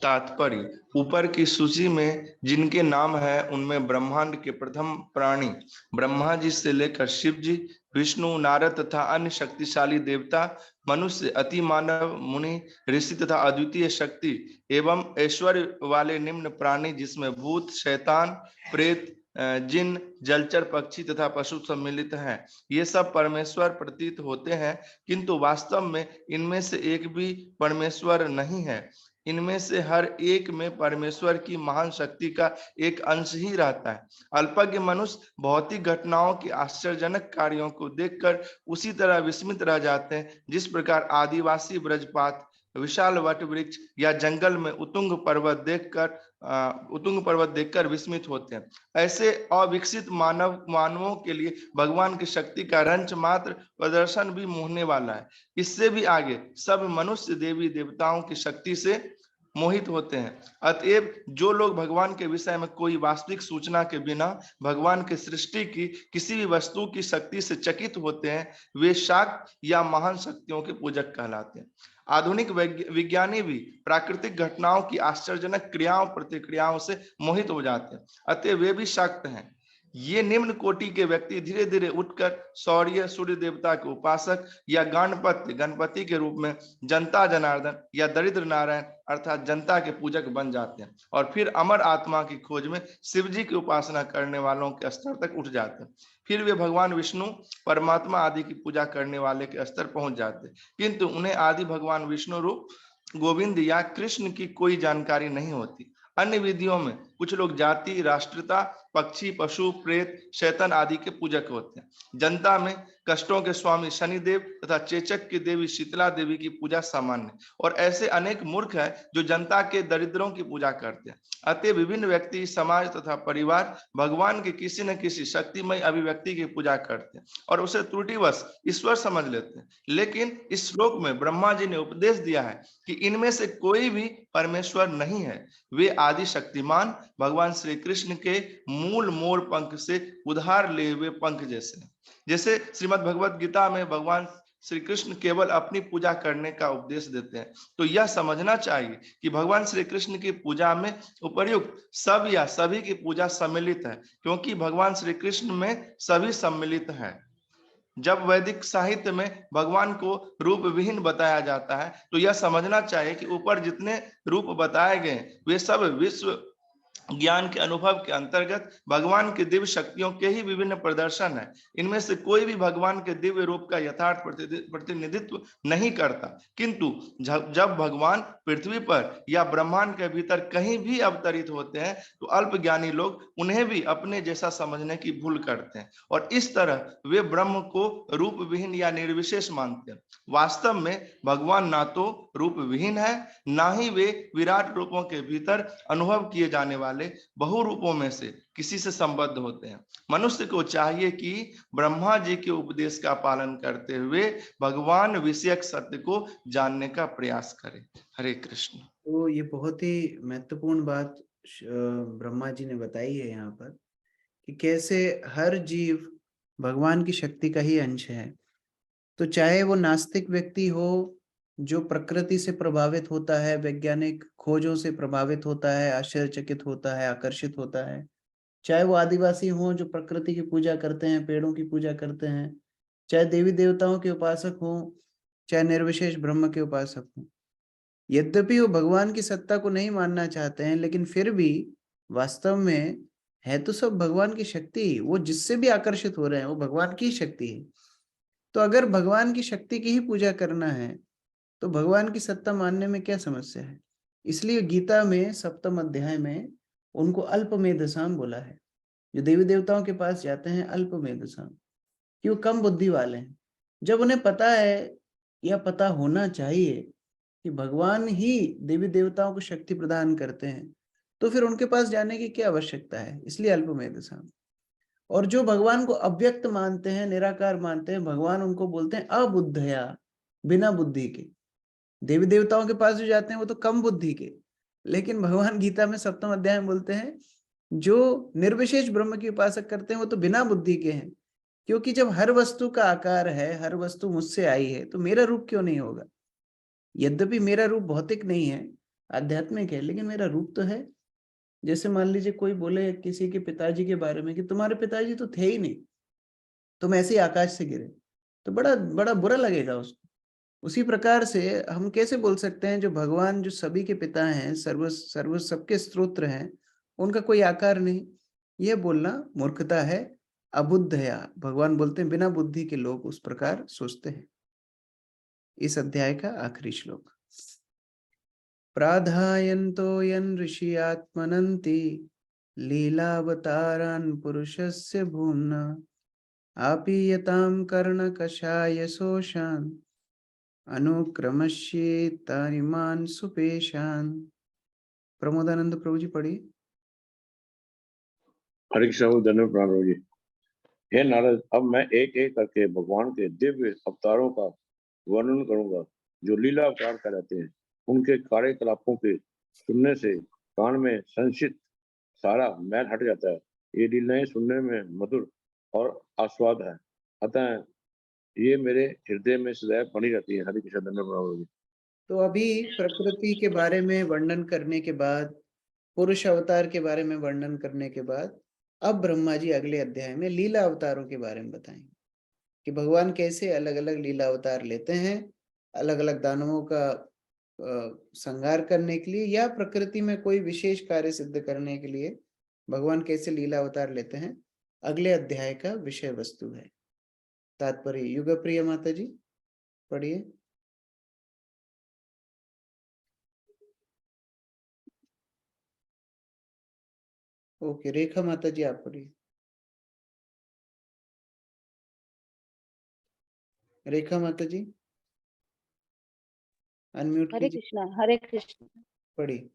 तात्पर्य, ऊपर की सूची में जिनके नाम है उनमें ब्रह्मांड के प्रथम प्राणी ब्रह्मा जी से लेकर शिव जी, विष्णु, नारद तथा अन्य शक्तिशाली देवता, मनुष्य, अति मानव, मुनि, ऋषि तथा अद्वितीय शक्ति एवं ऐश्वर्य वाले निम्न प्राणी जिसमें भूत, शैतान, प्रेत, जिन, जलचर, पक्षी तथा पशु सम्मिलित हैं, ये सब परमेश्वर प्रतीत होते हैं, किंतु वास्तव में इनमें से एक भी परमेश्वर नहीं है। इनमें से हर एक में परमेश्वर की महान शक्ति का एक अंश ही रहता है। अल्पज्ञ मनुष्य भौतिक घटनाओं के आश्चर्यजनक कार्यों को देखकर उसी तरह विस्मित रह जाते हैं जिस प्रकार आदिवासी ब्रजपात, विशाल वट वृक्ष या जंगल में उत्तुंग पर्वत देखकर विस्मित होते हैं। ऐसे अविकसित मानवों के लिए भगवान की शक्ति का रंच मात्र प्रदर्शन भी मोहने वाला है। इससे भी आगे सब मनुष्य देवी देवताओं की शक्ति से मोहित होते हैं। अतएव जो लोग भगवान के विषय में कोई वास्तविक सूचना के बिना भगवान के सृष्टि की किसी भी वस्तु की शक्ति से चकित होते हैं, वे शाक्त या महान शक्तियों के पूजक कहलाते हैं। आधुनिक विज्ञानी भी प्राकृतिक घटनाओं की आश्चर्यजनक क्रियाओं प्रतिक्रियाओं से मोहित हो जाते हैं, अतः वे भी शाक्त हैं। ये निम्न कोटि के व्यक्ति धीरे धीरे उठकर शौर्य, सूर्य देवता के उपासक या गणपति के रूप में जनता जनार्दन या दरिद्र नारायण अर्थात जनता के पूजक बन जाते हैं और फिर अमर आत्मा की खोज में शिव जी की उपासना करने वालों के स्तर तक उठ जाते हैं। फिर वे भगवान विष्णु, परमात्मा आदि की पूजा करने वाले के स्तर पहुंच जाते हैं, किंतु उन्हें आदि भगवान विष्णु रूप गोविंद या कृष्ण की कोई जानकारी नहीं होती। अन्य विधियों में कुछ लोग जाति, राष्ट्रता, पक्षी, पशु, प्रेत, शैतान आदि के पूजक होते हैं। जनता में कष्टों के स्वामी शनिदेव तथा चेचक की देवी शीतला देवी की पूजा सामान्य और ऐसे अनेक मूर्ख हैं जो जनता के दरिद्रों की पूजा करते हैं। अतः विभिन्न व्यक्ति, समाज तथा परिवार भगवान के किसी न किसी शक्तिमय अभिव्यक्ति की पूजा करते हैं और उसे त्रुटिवश ईश्वर समझ लेते हैं। लेकिन इस श्लोक में ब्रह्मा जी ने उपदेश दिया है कि इनमें से कोई भी परमेश्वर नहीं है। वे आदि शक्तिमान भगवान श्री कृष्ण के मूल मोर पंख से उधार लिए हुए पंख जैसे हैं। जैसे श्रीमद् भगवत गीता में भगवान श्री कृष्ण केवल अपनी पूजा करने का उपदेश देते हैं, तो यह समझना चाहिए कि भगवान श्री कृष्ण की पूजा में उपर्युक्त सब या सभी की पूजा सम्मिलित है, क्योंकि भगवान श्री कृष्ण में सभी सम्मिलित है। जब वैदिक साहित्य में भगवान को रूप विहीन बताया जाता है, तो यह समझना चाहिए कि ऊपर जितने रूप बताए गए वे सब विश्व ज्ञान के अनुभव के अंतर्गत भगवान की दिव्य शक्तियों के ही विभिन्न प्रदर्शन है। इनमें से कोई भी भगवान के दिव्य रूप का यथार्थ प्रतिनिधित्व नहीं करता, किंतु जब भगवान पृथ्वी पर या ब्रह्मांड के भीतर कहीं भी अवतरित होते हैं तो अल्प ज्ञानी लोग उन्हें भी अपने जैसा समझने की भूल करते हैं और इस तरह वे ब्रह्म को रूप विहीन या निर्विशेष मानते हैं। वास्तव में भगवान ना तो रूप विहीन है, ना ही वे विराट रूपों के भीतर अनुभव किए जाने वाले बहु रूपों में से किसी से संबद्ध होते हैं। मनुष्य को चाहिए कि ब्रह्मा जी के उपदेश का पालन करते हुए भगवान विषयक सत्य को जानने का प्रयास करे। हरे कृष्ण। तो ये बहुत ही महत्वपूर्ण बात ब्रह्मा जी ने बताई है यहाँ पर कि कैसे हर जीव भगवान की शक्ति का ही अंश है। तो चाहे वो नास्तिक व्यक्ति हो जो प्रकृति से प्रभावित होता है, वैज्ञानिक खोजों से प्रभावित होता है, आश्चर्यचकित होता है, आकर्षित होता है, चाहे वो आदिवासी हो जो प्रकृति की पूजा करते हैं, पेड़ों की पूजा करते हैं, चाहे देवी देवताओं के उपासक हो, चाहे निर्विशेष ब्रह्म के उपासक हो, यद्यपि वो भगवान की सत्ता को नहीं मानना चाहते हैं, लेकिन फिर भी वास्तव में है तो सब भगवान की शक्ति। वो जिससे भी आकर्षित हो रहे हैं वो भगवान की शक्ति है। तो अगर भगवान की शक्ति की ही पूजा करना है तो भगवान की सत्ता मानने में क्या समस्या है। इसलिए गीता में 7वें अध्याय में उनको अल्पमेधसाम बोला है। जो देवी देवताओं के पास जाते हैं अल्पमेधसाम, कि वो कम बुद्धि वाले हैं। जब उन्हें पता है यह पता होना चाहिए कि भगवान ही देवी देवताओं को शक्ति प्रदान करते हैं, तो फिर उनके पास जाने की क्या आवश्यकता है। इसलिए अल्पमेध साम। और जो भगवान को अव्यक्त मानते हैं, निराकार मानते हैं, भगवान उनको बोलते हैं अबुद्धया, बिना बुद्धि के। देवी देवताओं के पास जो जाते हैं वो तो कम बुद्धि के, लेकिन भगवान गीता में 7वें अध्याय में बोलते हैं जो निर्विशेष ब्रह्म की उपासक करते हैं वो तो बिना बुद्धि के हैं। क्योंकि जब हर वस्तु का आकार है, हर वस्तु मुझसे आई है, तो मेरा रूप क्यों नहीं होगा। यद्यपि मेरा रूप भौतिक नहीं है, आध्यात्मिक है, लेकिन मेरा रूप तो है। जैसे मान लीजिए कोई बोले किसी के पिताजी के बारे में कि तुम्हारे पिताजी तो थे ही नहीं, तुम ऐसे ही आकाश से गिरे, तो बड़ा बड़ा बुरा लगेगा उसको। उसी प्रकार से हम कैसे बोल सकते हैं जो भगवान जो सभी के पिता हैं, सर्व सर्व सबके स्त्रोत्र हैं, उनका कोई आकार नहीं। यह बोलना मूर्खता है, अबुद्ध है। भगवान बोलते हैं बिना बुद्धि के लोग उस प्रकार सोचते हैं। इस अध्याय का आखिरी श्लोक। प्राधायन्तो यन् ऋषि आत्मनन्ति लीलावतारान् पुरुषस्य भूम्ना आपीयतां कर्णकषाय शोषान् अनुक्रमश्येतानिमान् सुपेशान्। प्रमोदानंद प्रभु जी पढ़िए। हरे कृष्ण, धन्यवाद प्रभु जी। हे नारद, अब मैं एक एक करके भगवान के दिव्य अवतारों का वर्णन करूंगा जो लीला अवतार कहलाते हैं। उनके कार्यकलापों के सुनने से कान में संचित सारा मैल हट जाता है। ये लीलाएं सुनने में मधुर और आस्वाद है, अतः ये मेरे हृदय में सदैव बनी रहती है। हरे कृष्ण, धन्यवाद प्रभु जी। तो अभी प्रकृति के बारे में वर्णन करने के बाद, पुरुष अवतार के बारे में वर्णन करने के बाद, अब ब्रह्मा जी अगले अध्याय में लीला अवतारों के बारे में बताएंगे कि भगवान कैसे अलग अलग लीला अवतार लेते हैं, अलग अलग दानवों का संहार करने के लिए या प्रकृति में कोई विशेष कार्य सिद्ध करने के लिए भगवान कैसे लीला अवतार लेते हैं। अगले अध्याय का विषय वस्तु है। तात्पर्य युगप्रिय माता जी पढ़िए। ओके, रेखा माता जी आप पढ़िए। रेखा माता जी अनम्यूट हरे कीजिए, कृष्णा, हरे कृष्ण। पढ़िए।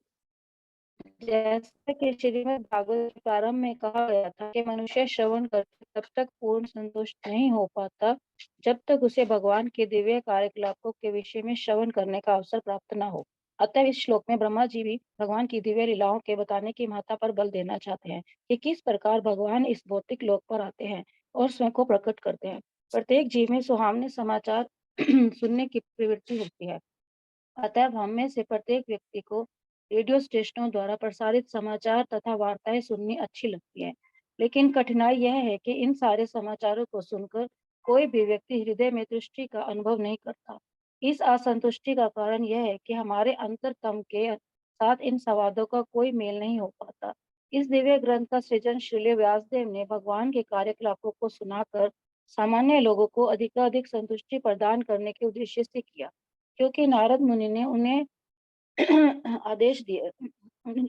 जैसा कि श्रीमद् भागवत प्रारंभ में कहा गया था कि मनुष्य श्रवण करके तब तक पूर्ण संतुष्ट नहीं हो पाता जब तक उसे भगवान के दिव्य कार्यकलापों के विषय में श्रवण करने का अवसर प्राप्त न हो। अतः इस श्लोक में ब्रह्मा जी भी भगवान की दिव्य लीलाओं के बताने की महत्ता पर बल देना चाहते हैं कि किस प्रकार भगवान इस भौतिक लोक पर आते हैं और स्वयं को प्रकट करते हैं। प्रत्येक जीव में सुहावने समाचार सुनने की प्रवृत्ति होती है। अतः हम में से प्रत्येक व्यक्ति को रेडियो स्टेशनों द्वारा प्रसारित समाचार तथा वार्ताएं सुननी अच्छी लगती है, लेकिन कठिनाई यह है कि इन सारे समाचारों को सुनकर कोई भी व्यक्ति हृदय में तुष्टि का अनुभव नहीं करता। इस असंतुष्टि का कारण यह है कि हमारे अंतरतम के साथ इन संवादों का कोई मेल नहीं हो पाता। इस दिव्य ग्रंथ का सृजन श्रील व्यासदेव ने भगवान के कार्यकलापों को सुनाकर सामान्य लोगों को अधिकाधिक संतुष्टि प्रदान करने के उद्देश्य से किया, क्योंकि नारद मुनि ने उन्हें आदेश दिया,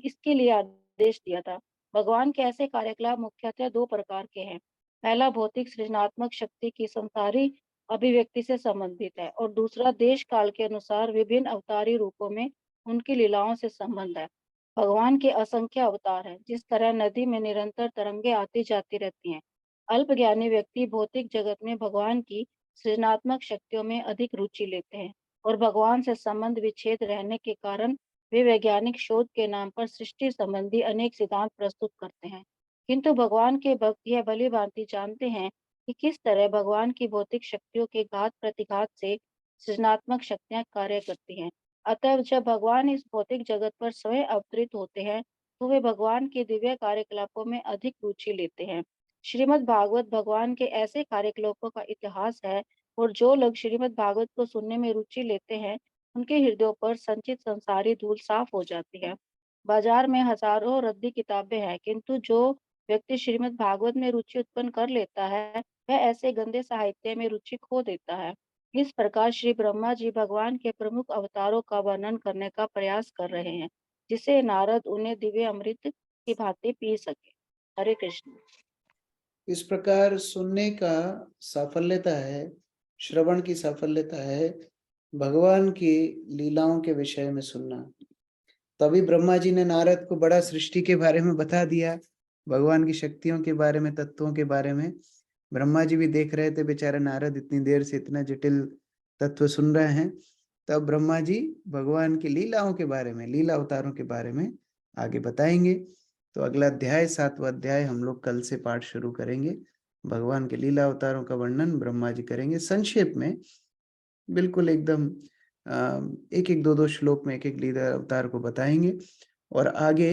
इसके लिए आदेश दिया था। भगवान के ऐसे कार्यकलाप मुख्यतः दो प्रकार के हैं। पहला भौतिक सृजनात्मक शक्ति की संसारी अभिव्यक्ति से संबंधित है और दूसरा देश काल के अनुसार विभिन्न अवतारी रूपों में उनकी लीलाओं से संबंध है। भगवान के असंख्य अवतार हैं। जिस तरह नदी में निरंतर तरंगे आती जाती रहती हैं, अल्पज्ञानी व्यक्ति भौतिक जगत में भगवान की सृजनात्मक शक्तियों में अधिक रुचि लेते हैं और भगवान से संबंध विच्छेद रहने के कारण वे वैज्ञानिक शोध के नाम पर सृष्टि संबंधी अनेक सिद्धांत प्रस्तुत करते हैं। किंतु भगवान के भक्त यह भली भांति जानते हैं कि किस तरह भगवान की भौतिक शक्तियों के घात प्रतिघात से सृजनात्मक शक्तियां कार्य करती हैं। अतः जब भगवान इस भौतिक जगत पर स्वयं अवतरित होते हैं तो वे भगवान के दिव्य कार्यकलापों में अधिक रुचि लेते हैं। श्रीमद् भागवत भगवान के ऐसे कार्यकलापों का इतिहास है और जो लोग श्रीमद् भागवत को सुनने में रुचि लेते हैं उनके हृदयों पर संचित संसारी धूल साफ हो जाती है। बाजार में हजारों रद्दी किताबें हैं, किंतु जो व्यक्ति श्रीमद् भागवत में रुचि उत्पन्न कर लेता है वह ऐसे गंदे साहित्य में रुचि खो देता है। इस प्रकार श्री ब्रह्मा जी भगवान के प्रमुख अवतारों का वर्णन करने का प्रयास कर रहे हैं, जिसे नारद उन्हें दिव्य अमृत की भांति पी सके। हरे कृष्ण। इस प्रकार सुनने का साफल्यता है, श्रवण की साफल्यता है भगवान की लीलाओं के विषय में सुनना। तभी ब्रह्मा जी ने नारद को बड़ा सृष्टि के बारे में बता दिया, भगवान की शक्तियों के बारे में, तत्वों के बारे में। ब्रह्मा जी भी देख रहे थे, बेचारे नारद इतनी देर से इतना जटिल तत्व सुन रहे हैं। तब ब्रह्मा जी भगवान की लीलाओं के बारे में, लीला अवतारों के बारे में आगे बताएंगे। तो अगला अध्याय, 7वां अध्याय हम लोग कल से पाठ शुरू करेंगे। भगवान के लीला अवतारों का वर्णन ब्रह्मा जी करेंगे संक्षेप में, बिल्कुल एकदम एक एक दो श्लोक में एक एक लीला अवतार को बताएंगे, और आगे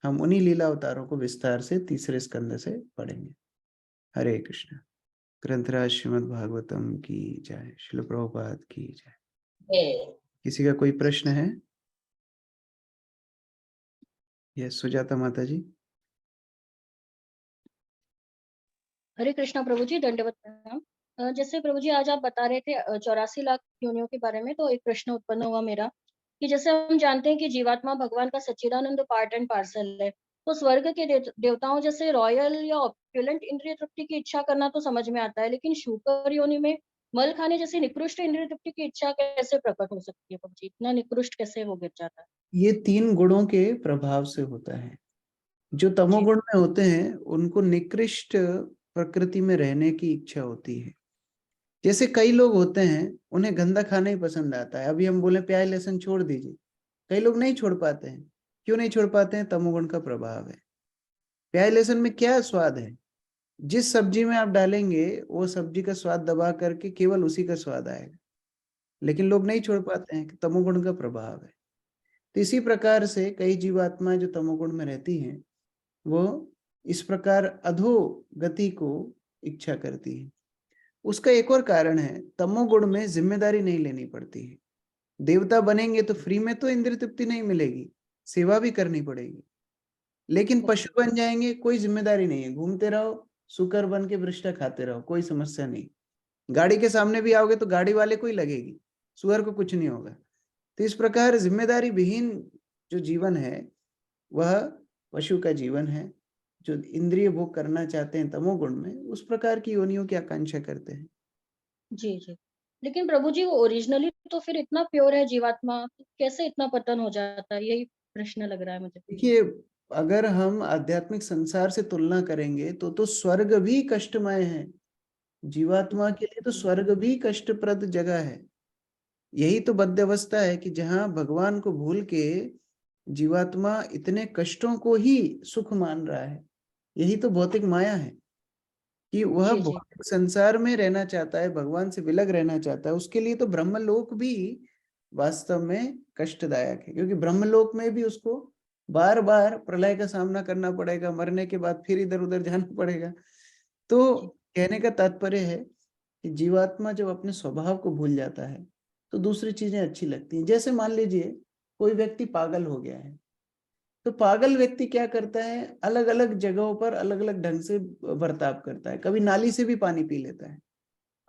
हम उन्हीं लीला अवतारों को विस्तार से तीसरे स्कंद से पढ़ेंगे। हरे कृष्ण। ग्रंथराज श्रीमद् भागवतम की जय। श्रील प्रभुपाद की जय। किसी का कोई प्रश्न है? यस, सुजाता माता जी। हरे कृष्णा प्रभु जी, दंडवत प्रणाम। जैसे प्रभु जी आज आप बता रहे थे 84 लाख योनियों के बारे में, तो एक प्रश्न उत्पन्न हुआ मेरा कि जैसे हम जानते हैं कि जीवात्मा भगवान का सच्चिदानंद पार्ट एंड पार्सल है, तो स्वर्ग के देवताओं जैसे रॉयल या ऑप्युलेंट इंद्रिय तृप्ति की इच्छा करना तो समझ में आता है, लेकिन शूकर योनि में मल खाने जैसी निकृष्ट इंद्रिय तृप्ति की इच्छा कैसे प्रकट हो सकती है प्रभु जी? इतना निकृष्ट कैसे हो गिर जाता है? ये 3 गुणों के प्रभाव से होता है। जो तमोगुण में होते हैं उनको निकृष्ट प्रकृति में रहने की इच्छा होती है। जैसे कई लोग होते हैं, उन्हें गंदा खाना ही पसंद आता है। अभी हम बोले प्याज लहसुन छोड़ दीजिए, कई लोग नहीं छोड़ पाते हैं। क्यों नहीं छोड़ पाते हैं? तमोगुण का प्रभाव है। प्याज लहसुन में क्या स्वाद है? जिस सब्जी में आप डालेंगे वो सब्जी का स्वाद दबा करके केवल उसी का स्वाद आएगा, लेकिन लोग नहीं छोड़ पाते हैं, तमोगुण का प्रभाव है। तो इसी प्रकार से कई जीवात्माएं जो तमोगुण में रहती हैं, वो इस प्रकार अधो गति को इच्छा करती है। उसका एक और कारण है, तमोगुण में जिम्मेदारी नहीं लेनी पड़ती है। देवता बनेंगे तो फ्री में तो इंद्रिय तृप्ति नहीं मिलेगी, सेवा भी करनी पड़ेगी। लेकिन पशु बन जाएंगे, कोई जिम्मेदारी नहीं है, घूमते रहो, शुकर बन के वृष्टा खाते रहो, कोई समस्या नहीं। गाड़ी के सामने भी आओगे तो गाड़ी वाले को ही लगेगी, सुअर को कुछ नहीं होगा। तो इस प्रकार जिम्मेदारी विहीन जो जीवन है वह पशु का जीवन है। जो इंद्रिय भोग करना चाहते हैं तमोगुण में, उस प्रकार की योनियों की आकांक्षा करते हैं। जी जी, लेकिन प्रभु जी वो ओरिजिनली तो फिर इतना प्योर है जीवात्मा, तो कैसे इतना पतन हो जाता है? यही प्रश्न लग रहा है मुझे। देखिए, अगर हम आध्यात्मिक संसार से तुलना करेंगे तो स्वर्ग भी कष्टमय है। जीवात्मा के लिए तो स्वर्ग भी कष्टप्रद जगह है। यही तो बद्अवस्था है कि जहां भगवान को भूल के जीवात्मा इतने कष्टों को ही सुख मान रहा है। यही तो भौतिक माया है कि वह जी जी भौतिक संसार में रहना चाहता है, भगवान से विलग रहना चाहता है। उसके लिए तो ब्रह्मलोक भी वास्तव में कष्टदायक है, क्योंकि ब्रह्मलोक में भी उसको बार बार प्रलय का सामना करना पड़ेगा, मरने के बाद फिर इधर उधर जाना पड़ेगा। तो कहने का तात्पर्य है कि जीवात्मा जब अपने स्वभाव को भूल जाता है तो दूसरी चीजें अच्छी लगती हैं। जैसे मान लीजिए कोई व्यक्ति पागल हो गया है, तो पागल व्यक्ति क्या करता है, अलग अलग जगहों पर अलग अलग ढंग से बर्ताव करता है। कभी नाली से भी पानी पी लेता है।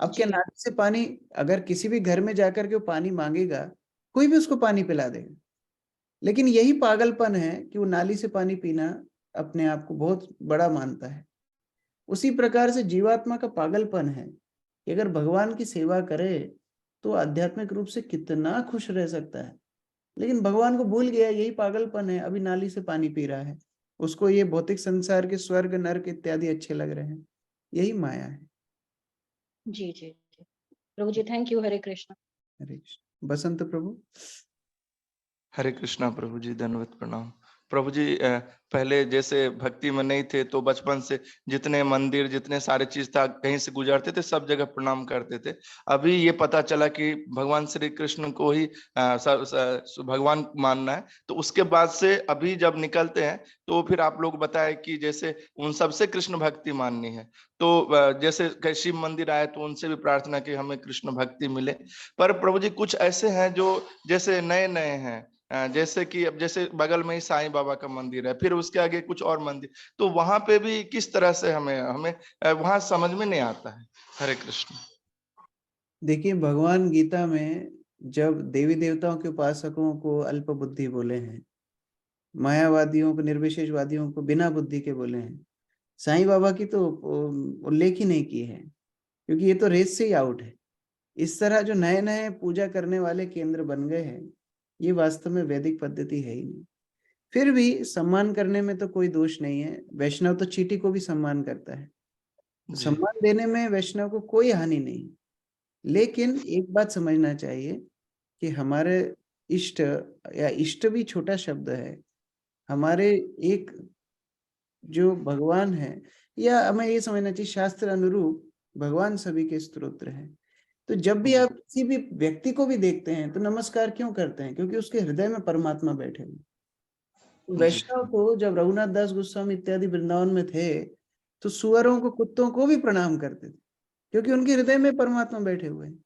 अब क्या जी नाली से पानी, अगर किसी भी घर में जाकर के वो पानी मांगेगा, कोई भी उसको पानी पिला देगा। लेकिन यही पागलपन है कि वो नाली से पानी पीना अपने आप को बहुत बड़ा मानता है। उसी प्रकार से जीवात्मा का पागलपन है कि अगर भगवान की सेवा करे तो आध्यात्मिक रूप से कितना खुश रह सकता है, लेकिन भगवान को भूल गया। यही पागलपन है। अभी नाली से पानी पी रहा है, उसको ये भौतिक संसार के स्वर्ग नरक इत्यादि अच्छे लग रहे हैं। यही माया है। जी जी जी, प्रभु जी थैंक यू। हरे कृष्ण। हरे कृष्ण। बसंत प्रभु। हरे कृष्णा प्रभु जी, दंडवत प्रणाम। प्रभु जी पहले जैसे भक्ति में नहीं थे तो बचपन से जितने मंदिर जितने सारे चीज था, कहीं से गुजरते थे सब जगह प्रणाम करते थे। अभी ये पता चला कि भगवान श्री कृष्ण को ही भगवान मानना है, तो उसके बाद से अभी जब निकलते हैं तो फिर आप लोग बताए कि जैसे उन सबसे कृष्ण भक्ति माननी है। तो जैसे शिव मंदिर आए तो उनसे भी प्रार्थना की हमें कृष्ण भक्ति मिले। पर प्रभु जी कुछ ऐसे हैं जो जैसे नए नए हैं, जैसे कि अब जैसे बगल में ही साईं बाबा का मंदिर है, फिर उसके आगे कुछ और मंदिर, तो वहां पे भी किस तरह से हमें हमें वहां समझ में नहीं आता है। हरे कृष्ण। देखिए, भगवान गीता में जब देवी देवताओं के उपासकों को अल्प बुद्धि बोले हैं, मायावादियों को, निर्विशेषवादियों को बिना बुद्धि के बोले हैं, साईं बाबा की तो उल्लेख ही नहीं की है, क्योंकि ये तो रेस से ही आउट है। इस तरह जो नए नए पूजा करने वाले केंद्र बन गए हैं, ये वास्तव में वैदिक पद्धति है ही नहीं। फिर भी सम्मान करने में तो कोई दोष नहीं है। वैष्णव तो चींटी को भी सम्मान करता है, तो जी सम्मान देने में वैष्णव को कोई हानि नहीं। लेकिन एक बात समझना चाहिए कि हमारे इष्ट, या इष्ट भी छोटा शब्द है, हमारे एक जो भगवान है, या हमें ये समझना चाहिए शास्त्र अनुरूप भगवान सभी के स्तोत्र हैं। तो जब भी जी आप किसी भी व्यक्ति को भी देखते हैं तो नमस्कार क्यों करते हैं? क्योंकि उसके हृदय में परमात्मा बैठे हुए। तो जी वैष्णव को जब रघुनाथ दास गोस्वामी इत्यादि वृंदावन में थे, तो सुअरों को, कुत्तों को भी प्रणाम करते थे, क्योंकि उनके हृदय में परमात्मा बैठे हुए हैं।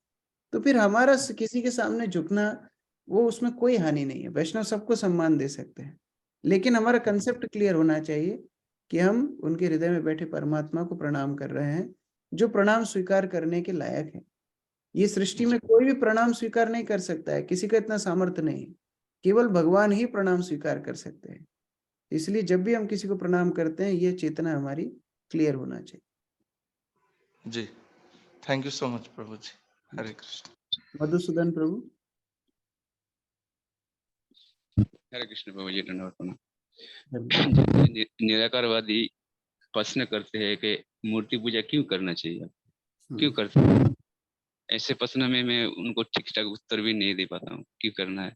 तो फिर हमारा किसी के सामने झुकना, वो उसमें कोई हानि नहीं है। वैष्णव सबको सम्मान दे सकते हैं, लेकिन हमारा कंसेप्ट क्लियर होना चाहिए कि हम उनके हृदय में बैठे परमात्मा को प्रणाम कर रहे हैं, जो प्रणाम स्वीकार करने के लायक है। ये सृष्टि में कोई भी प्रणाम स्वीकार नहीं कर सकता है, किसी का इतना सामर्थ्य नहीं है, केवल भगवान ही प्रणाम स्वीकार कर सकते हैं। इसलिए जब भी हम किसी को प्रणाम करते हैं, ये चेतना हमारी क्लियर होना चाहिए। जी थैंक यू सो मच प्रभु जी। हरे कृष्ण। मधुसूदन प्रभु। हरे कृष्ण प्रभु जी, धन्यवाद प्रणाम। धन्यवाद। निराकारवादी प्रश्न करते हैं कि मूर्ति पूजा क्यों करना चाहिए, क्यों करते हैं? ऐसे प्रश्न में मैं उनको ठीक ठाक उत्तर भी नहीं दे पाता हूँ, क्यों करना है।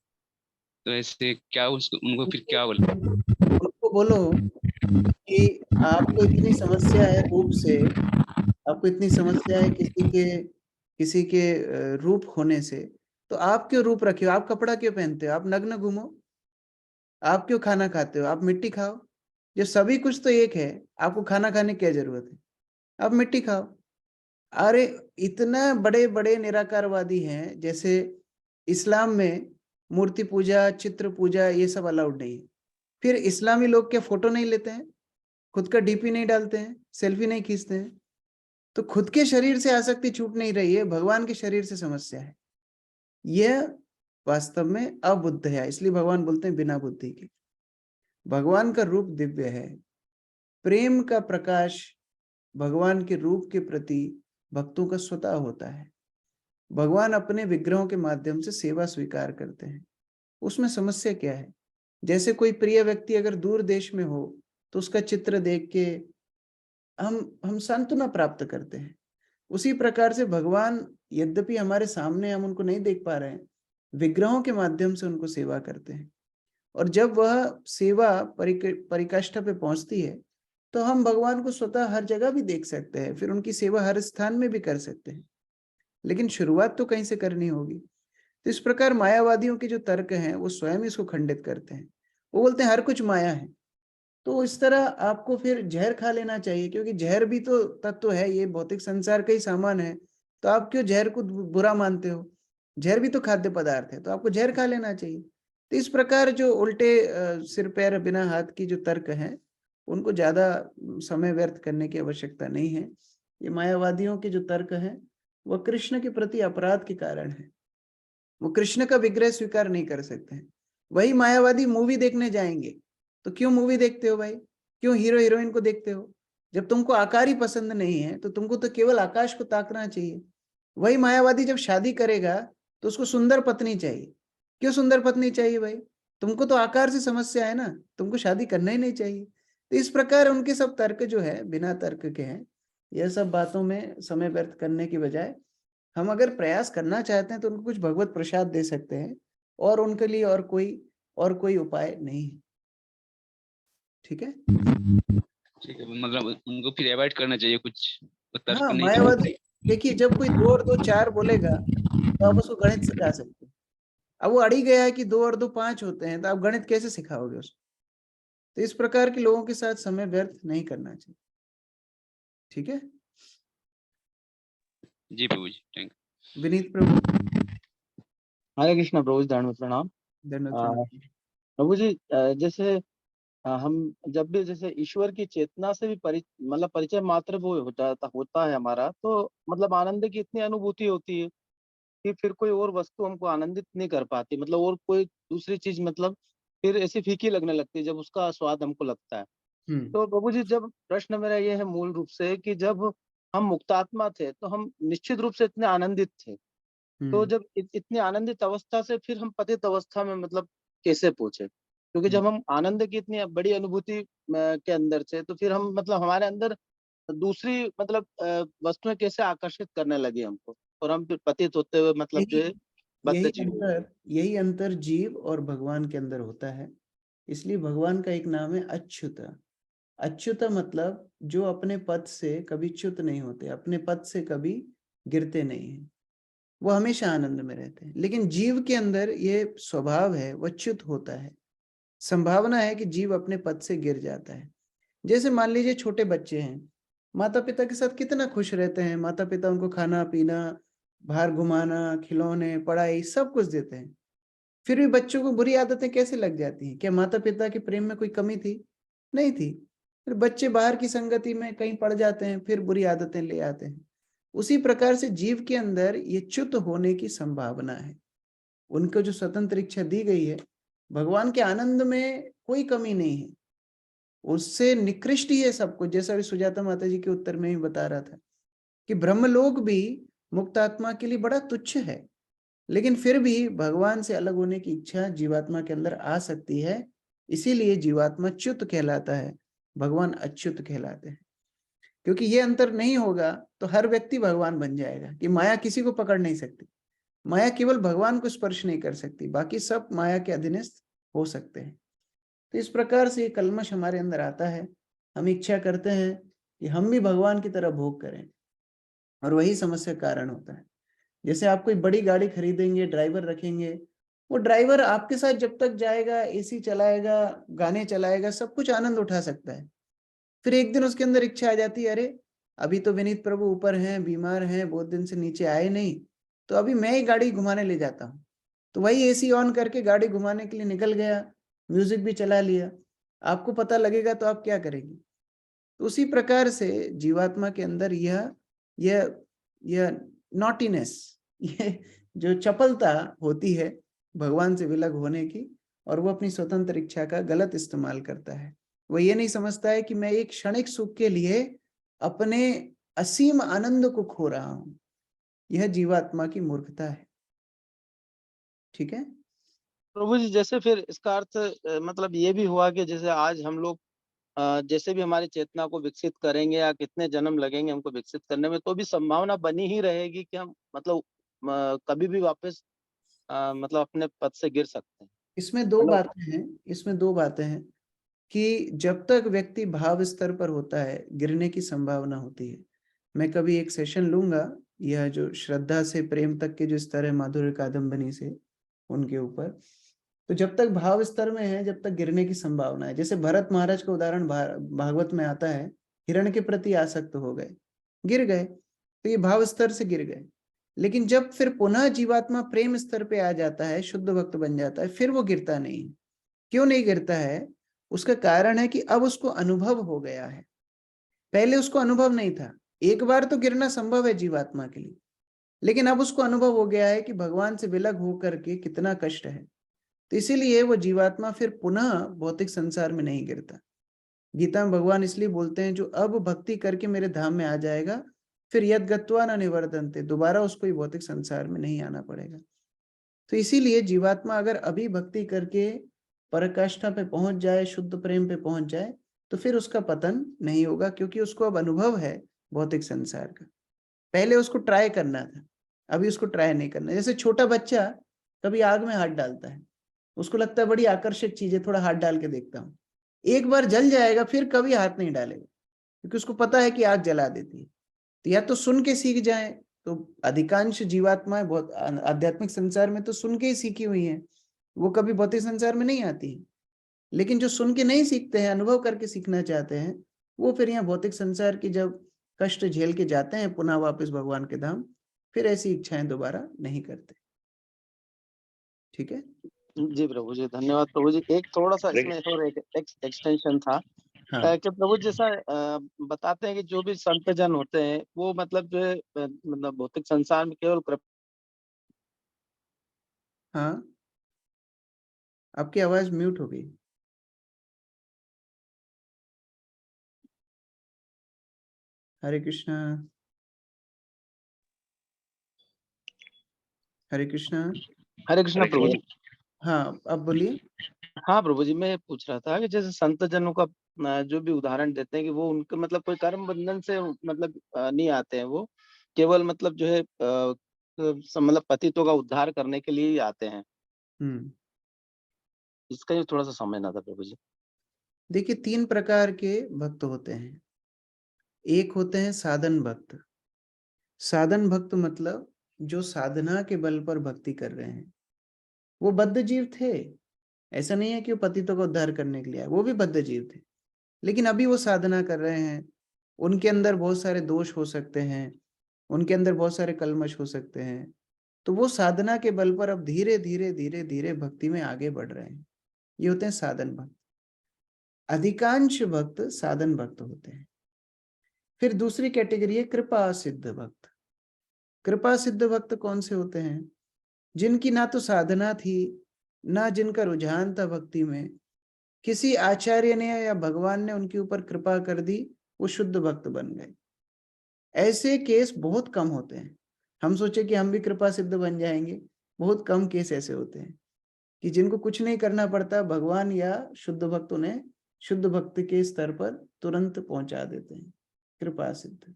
तो ऐसे क्या उनको फिर क्या बोलते? उनको बोलो कि आपको इतनी समस्या है रूप से, आपको इतनी समस्या है किसी के रूप होने से, तो आप क्यों रूप रखे हो? आप कपड़ा क्यों पहनते हो? आप नग्न घूमो। आप क्यों खाना खाते हो? आप मिट्टी खाओ। जब सभी कुछ तो एक है, आपको खाना खाने की क्या जरूरत है? आप मिट्टी खाओ। अरे इतना बड़े बड़े निराकारवादी हैं, जैसे इस्लाम में मूर्ति पूजा, चित्र पूजा, ये सब अलाउड नहीं है। फिर इस्लामी लोग क्या फोटो नहीं लेते हैं? खुद का डीपी नहीं डालते हैं? सेल्फी नहीं खींचते हैं? तो खुद के शरीर से आसक्ति छूट नहीं रही है, भगवान के शरीर से समस्या है। यह वास्तव में अबुद्ध है, इसलिए भगवान बोलते हैं बिना बुद्धि के। भगवान का रूप दिव्य है, प्रेम का प्रकाश भगवान के रूप के प्रति भक्तों का स्वतः होता है। भगवान अपने विग्रहों के माध्यम से सेवा स्वीकार करते हैं, उसमें समस्या क्या है? जैसे कोई प्रिय व्यक्ति अगर दूर देश में हो, तो उसका चित्र देख के हम सांत्वना प्राप्त करते हैं। उसी प्रकार से भगवान, यद्यपि हमारे सामने हम उनको नहीं देख पा रहे हैं, विग्रहों के माध्यम से उनको सेवा करते हैं। और जब वह सेवा परिकाष्ठा पे पहुंचती है, तो हम भगवान को स्वतः हर जगह भी देख सकते हैं, फिर उनकी सेवा हर स्थान में भी कर सकते हैं। लेकिन शुरुआत तो कहीं से करनी होगी। तो इस प्रकार मायावादियों के जो तर्क हैं, वो स्वयं इसको खंडित करते हैं। वो बोलते हैं हर कुछ माया है। तो इस तरह आपको फिर जहर खा लेना चाहिए, क्योंकि जहर भी तो तत्व है, ये भौतिक संसार का ही सामान है। तो आप क्यों जहर को बुरा मानते हो? जहर भी तो खाद्य पदार्थ है, तो आपको जहर खा लेना चाहिए। तो इस प्रकार जो उल्टे सिर पैर बिना हाथ की जो तर्क हैं, उनको ज्यादा समय व्यर्थ करने की आवश्यकता नहीं है। ये मायावादियों के जो तर्क हैं, वह कृष्ण के प्रति अपराध के कारण है। वो कृष्ण का विग्रह स्वीकार नहीं कर सकते हैं। वही मायावादी मूवी देखने जाएंगे, तो क्यों मूवी देखते हो भाई? क्यों हीरो हीरोइन को देखते हो? जब तुमको आकार ही पसंद नहीं है, तो तुमको तो केवल आकाश को ताकना चाहिए। वही मायावादी जब शादी करेगा, तो उसको सुंदर पत्नी चाहिए। क्यों सुंदर पत्नी चाहिए भाई? तुमको तो आकार से समस्या है ना, तुमको शादी करना ही नहीं चाहिए। तो इस प्रकार उनके सब तर्क जो है बिना तर्क के हैं। यह सब बातों में समय व्यर्थ करने की बजाय हम अगर प्रयास करना चाहते हैं, तो उनको कुछ भगवत प्रसाद दे सकते हैं, और उनके लिए और कोई उपाय नहीं है। ठीक है? ठीक है, मतलब उनको फिर अवॉइड करना चाहिए, कुछ तर्क हाँ, नहीं मायावादी देखिए, जब कोई 2 और 2 4 बोलेगा, तो आप उसको गणित सिखा सकते हैं। अब वो अड़ ही गया है कि 2 और 2 5 होते हैं, तो आप गणित कैसे सिखाओगे उसको? तो इस प्रकार के लोगों के साथ समय व्यर्थ नहीं करना चाहिए। ठीक है? जी प्रभु जी, थैंक यू। विनीत प्रभु। हरे कृष्ण प्रभु जी, दंडवत प्रणाम। धन्यवाद अ, प्रणाम। प्रभु जी, जैसे हम जब भी जैसे ईश्वर की चेतना से भी मतलब परिचय मात्र वो होता है हमारा, तो मतलब आनंद की इतनी अनुभूति होती है कि फिर कोई और वस्तु हमको आनंदित नहीं कर पाती, मतलब और कोई दूसरी चीज मतलब फिर ऐसी फीकी लगने लगती है जब उसका स्वाद हमको लगता है। तो प्रभु जी, जब प्रश्न मेरा ये है मूल रूप से कि जब हम मुक्तात्मा थे, तो हम निश्चित रूप से इतने आनंदित थे, तो जब इतनी आनंदित अवस्था से फिर हम पतित अवस्था में मतलब कैसे पहुंचे? क्योंकि जब हम आनंद की इतनी बड़ी अनुभूति के अंदर से, तो फिर हम मतलब हमारे अंदर दूसरी मतलब वस्तुएं कैसे आकर्षित करने लगी हमको, और हम फिर पतित होते हुए मतलब जो है यही बदले चले गए। यही अंतर जीव और भगवान के अंदर होता है। इसलिए भगवान का एक नाम है अच्युत। अच्युत मतलब जो अपने पद से कभी च्युत नहीं होते, अपने पद से कभी गिरते नहीं हैं, वो हमेशा आनंद में रहते हैं। लेकिन जीव के अंदर ये स्वभाव है, वो च्युत होता है। संभावना है कि जीव अपने पद से गिर जाता है। जैसे मान लीजिए छोटे बच्चे हैं, माता पिता के साथ कितना खुश रहते हैं, माता पिता उनको खाना पीना, बाहर घुमाना, खिलौने, पढ़ाई सब कुछ देते हैं। फिर भी बच्चों को बुरी आदतें कैसे लग जाती हैं? क्या माता पिता के प्रेम में कोई कमी थी? नहीं थी। फिर बच्चे बाहर की संगति में कहीं पड़ जाते हैं, फिर बुरी आदतें ले आते हैं। उसी प्रकार से जीव के अंदर ये च्युत होने की संभावना है। उनको जो स्वतंत्र इच्छा दी गई है, भगवान के आनंद में कोई कमी नहीं है, उससे निकृष्ट ही है सब कुछ। जैसा भी सुजाता माता जी के उत्तर में ही बता रहा था कि ब्रह्मलोक भी मुक्त आत्मा के लिए बड़ा तुच्छ है, लेकिन फिर भी भगवान से अलग होने की इच्छा जीवात्मा के अंदर आ सकती है। इसीलिए जीवात्मा च्युत कहलाता है, भगवान अच्युत कहलाते हैं। क्योंकि ये अंतर नहीं होगा तो हर व्यक्ति भगवान बन जाएगा कि माया किसी को पकड़ नहीं सकती। माया केवल भगवान को स्पर्श नहीं कर सकती, बाकी सब माया के अधीनस्थ हो सकते हैं। तो इस प्रकार से ये कल्मश हमारे अंदर आता है। हम इच्छा करते हैं कि हम भी भगवान की तरह भोग करें, और वही समस्या कारण होता है। जैसे आप कोई बड़ी गाड़ी खरीदेंगे, ड्राइवर रखेंगे, वो ड्राइवर आपके साथ जब तक जाएगा, एसी चलाएगा, गाने चलाएगा, सब कुछ आनंद उठा सकता है। फिर एक दिन उसके अंदर इच्छा आ जाती है, अरे अभी तो विनीत प्रभु ऊपर हैं, बीमार हैं, बहुत दिन से नीचे आए नहीं, तो अभी मैं ही गाड़ी घुमाने ले जाता हूँ। तो वही एसी ऑन करके गाड़ी घुमाने के लिए निकल गया, म्यूजिक भी चला लिया। आपको पता लगेगा तो आप क्या करेंगे? तो उसी प्रकार से जीवात्मा के अंदर यह नॉटीनेस, ये जो चपलता होती है भगवान से विलग होने की, और वो अपनी स्वतंत्र इच्छा का गलत इस्तेमाल करता है। वो ये नहीं समझता है कि मैं एक क्षणिक सुख के लिए अपने असीम आनंद को खो रहा हूं। यह जीवात्मा की मूर्खता है। ठीक है प्रभु जी, जैसे फिर इसका अर्थ मतलब ये भी हुआ कि जैसे आज हम लोग जैसे भी हमारी चेतना को विकसित करेंगे या कितने जन्म लगेंगे हमको विकसित करने में, तो भी संभावना बनी ही रहेगी कि हम मतलब कभी भी वापस मतलब अपने पद से गिर सकते हैं। इसमें दो मतलब बातें हैं, इसमें दो बातें हैं कि जब तक व्यक्ति भाव स्तर पर होता है, गिरने की संभावना होती है। मैं कभी एक सेशन लूंगा, यह जो श्रद्धा से प्रेम तक के जो स्तर है माधुर्य कादम्बनी से, उनके ऊपर। तो जब तक भाव स्तर में है, जब तक गिरने की संभावना है। जैसे भरत महाराज का उदाहरण भागवत में आता है, हिरण के प्रति आसक्त हो गए, गिर गए, तो ये भाव स्तर से गिर गए। लेकिन जब फिर पुनः जीवात्मा प्रेम स्तर पे आ जाता है, शुद्ध भक्त बन जाता है, फिर वो गिरता नहीं। क्यों नहीं गिरता है? उसका कारण है कि अब उसको अनुभव हो गया है, पहले उसको अनुभव नहीं था। एक बार तो गिरना संभव है जीवात्मा के लिए, लेकिन अब उसको अनुभव हो गया है कि भगवान से विलग होकर के कितना कष्ट है। तो इसीलिए वो जीवात्मा फिर पुनः भौतिक संसार में नहीं गिरता। गीता में भगवान इसलिए बोलते हैं, जो अब भक्ति करके मेरे धाम में आ जाएगा, फिर यद गत्वा न निवर्तन्ते, दोबारा उसको भौतिक संसार में नहीं आना पड़ेगा। तो इसीलिए जीवात्मा अगर अभी भक्ति करके पराकाष्ठा पे पहुंच जाए, शुद्ध प्रेम पे पहुंच जाए, तो फिर उसका पतन नहीं होगा, क्योंकि उसको अब अनुभव है भौतिक संसार का। पहले उसको ट्राई करना था, अभी उसको ट्राई नहीं करना। जैसे छोटा बच्चा कभी आग में हाथ डालता है, उसको लगता है बड़ी आकर्षक चीज है, थोड़ा हाथ डाल के देखता हूँ। एक बार जल जाएगा, फिर कभी हाथ नहीं डालेगा, क्योंकि उसको पता है कि आग जला देती है। तो या तो सुन के सीख जाए, तो अधिकांश जीवात्माएं बहुत आध्यात्मिक संसार में तो सुन के ही सीखी हुई हैं, वो कभी भौतिक संसार में नहीं आती है। लेकिन जो सुन के नहीं सीखते हैं, अनुभव करके सीखना चाहते हैं, वो फिर यहाँ भौतिक संसार की जब कष्ट झेल के जाते हैं पुनः वापस भगवान के धाम, फिर ऐसी इच्छाएं दोबारा नहीं करते। ठीक है जी प्रभु जी, धन्यवाद प्रभु जी। एक थोड़ा सा इसमें और एक एक्सटेंशन था हाँ कि प्रभु जैसा बताते हैं कि जो भी संत जन होते हैं वो मतलब जो है मतलब भौतिक संसार में केवल हाँ, आपकी आवाज म्यूट हो गई। हरे कृष्णा। हरे कृष्णा। हरे कृष्णा प्रभु जी। हाँ, अब बोलिए। हाँ प्रभु जी, मैं ये पूछ रहा था कि जैसे संत जनों का जो भी उदाहरण देते हैं कि वो उनके मतलब कोई कर्म बंधन से मतलब नहीं आते हैं, वो केवल मतलब जो है मतलब पतितों का उद्धार करने के लिए ही आते हैं। इसका ये थोड़ा सा समझना था प्रभु जी। देखिए, 3 प्रकार के भक्त होते हैं। एक होते हैं साधन भक्त। साधन भक्त मतलब जो साधना के बल पर भक्ति कर रहे हैं। वो बद्ध जीव थे, ऐसा नहीं है कि वो पतितों का उद्धार करने के लिए आए, वो भी बद्ध जीव थे, लेकिन अभी वो साधना कर रहे हैं। उनके अंदर बहुत सारे दोष हो सकते हैं, उनके अंदर बहुत सारे कल्मश हो सकते हैं, तो वो साधना के बल पर अब धीरे धीरे धीरे धीरे भक्ति में आगे बढ़ रहे हैं। ये होते हैं साधन भक्त। अधिकांश भक्त साधन भक्त होते हैं। फिर दूसरी कैटेगरी है कृपा सिद्ध भक्त। कृपा सिद्ध भक्त कौन से होते हैं? जिनकी ना तो साधना थी, ना जिनका रुझान था भक्ति में, किसी आचार्य ने या भगवान ने उनके ऊपर कृपा कर दी, वो शुद्ध भक्त बन गए। ऐसे केस बहुत कम होते हैं। हम सोचे कि हम भी कृपा सिद्ध बन जाएंगे, बहुत कम केस ऐसे होते हैं कि जिनको कुछ नहीं करना पड़ता, भगवान या शुद्ध भक्त उन्हें शुद्ध भक्त के स्तर पर तुरंत पहुंचा देते हैं। कृपा सिद्ध।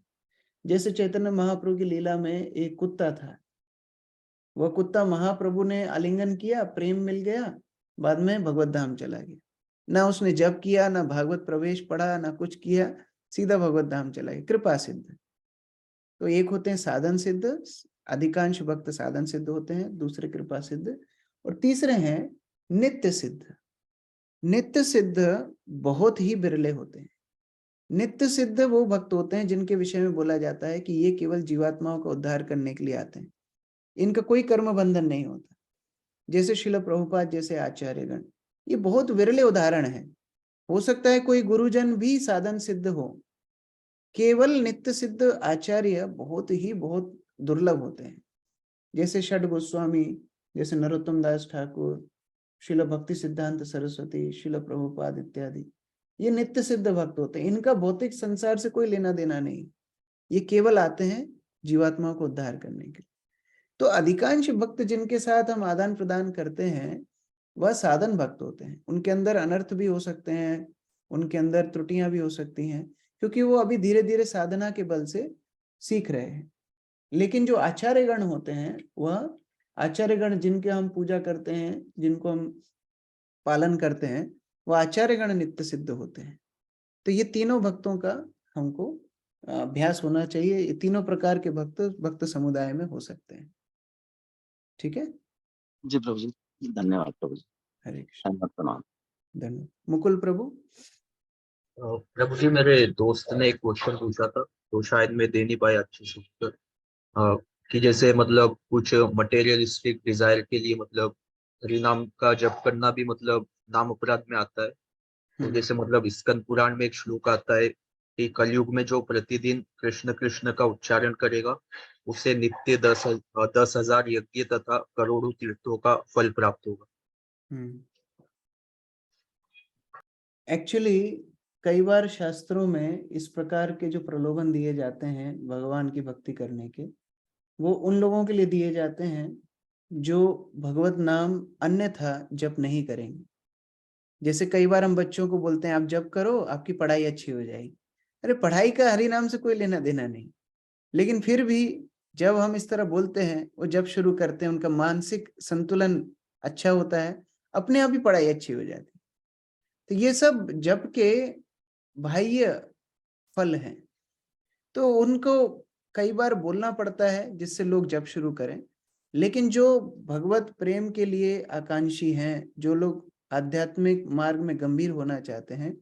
जैसे चैतन्य महाप्रभु की लीला में एक कुत्ता था, वह कुत्ता महाप्रभु ने आलिंगन किया, प्रेम मिल गया, बाद में भगवत धाम चला गया। ना उसने जप किया, ना भागवत प्रवेश पढ़ा, ना कुछ किया, सीधा भगवत धाम चला गया। कृपा सिद्ध। तो एक होते हैं साधन सिद्ध, अधिकांश भक्त साधन सिद्ध होते हैं, दूसरे कृपा सिद्ध, और तीसरे हैं नित्य सिद्ध। नित्य सिद्ध बहुत ही बिरले होते हैं। नित्य सिद्ध वो भक्त होते हैं जिनके विषय में बोला जाता है कि ये केवल जीवात्माओं का उद्धार करने के लिए आते हैं, इनका कोई कर्म बंधन नहीं होता। जैसे श्रील प्रभुपाद जैसे आचार्यगण, ये बहुत विरले उदाहरण है। हो सकता है कोई गुरुजन भी साधन सिद्ध हो, केवल नित्य सिद्ध आचार्य बहुत दुर्लभ होते हैं। जैसे षड गोस्वामी, जैसे नरोत्तम दास ठाकुर, श्रील भक्ति सिद्धांत सरस्वती, श्रील प्रभुपाद इत्यादि, ये नित्य सिद्ध भक्त होते हैं। इनका भौतिक संसार से कोई लेना देना नहीं, ये केवल आते हैं जीवात्माओं को उद्धार करने के लिए। तो अधिकांश भक्त जिनके साथ हम आदान प्रदान करते हैं वह साधन भक्त होते हैं। उनके अंदर अनर्थ भी हो सकते हैं, उनके अंदर त्रुटियां भी हो सकती हैं, क्योंकि वो अभी धीरे धीरे साधना के बल से सीख रहे हैं। लेकिन जो आचार्यगण होते हैं, वह आचार्यगण जिनके हम पूजा करते हैं, जिनको हम पालन करते हैं, वह आचार्यगण नित्य सिद्ध होते हैं। तो ये तीनों भक्तों का हमको अभ्यास होना चाहिए। ये तीनों प्रकार के भक्त समुदाय में हो सकते हैं। ठीक है जी प्रभु जी, धन्यवाद प्रभु जी। हरे कृष्ण। धन्यवाद, प्रणाम। धन्यवाद। मुकुल प्रभु। प्रभु जी, मेरे दोस्त ने एक क्वेश्चन पूछा था, तो शायद मैं दे नहीं पाया अच्छे से उत्तर। कि जैसे मतलब कुछ मटेरियलिस्टिक डिजायर के लिए मतलब हरिनाम का जप करना भी मतलब नाम अपराध में आता है। तो जैसे मतलब स्कंद पुराण में एक श्लोक आता है कि कलयुग में जो प्रतिदिन कृष्ण कृष्ण का उच्चारण करेगा उसे नित्य 10,000 यज्ञ तथा करोड़ों तीर्थों का फल प्राप्त होगा। एक्चुअली कई बार शास्त्रों में इस प्रकार के जो प्रलोभन दिए जाते हैं भगवान की भक्ति करने के, वो उन लोगों के लिए दिए जाते हैं जो भगवत नाम अन्यथा जप नहीं करेंगे। जैसे कई बार हम बच्चों को बोलते हैं आप जप करो, आपकी पढ़ाई अच्छी हो जाएगी। अरे पढ़ाई का हरि नाम से कोई लेना देना नहीं, लेकिन फिर भी जब हम इस तरह बोलते हैं, वो जब शुरू करते हैं, उनका मानसिक संतुलन अच्छा होता है, अपने आप ही पढ़ाई अच्छी हो जाती है। तो ये सब जप के बाह्य फल हैं, तो उनको कई बार बोलना पड़ता है जिससे लोग जप शुरू करें। लेकिन जो भगवत प्रेम के लिए आकांक्षी हैं, जो लोग आध्यात्मिक मार्ग में गंभीर होना चाहते हैं,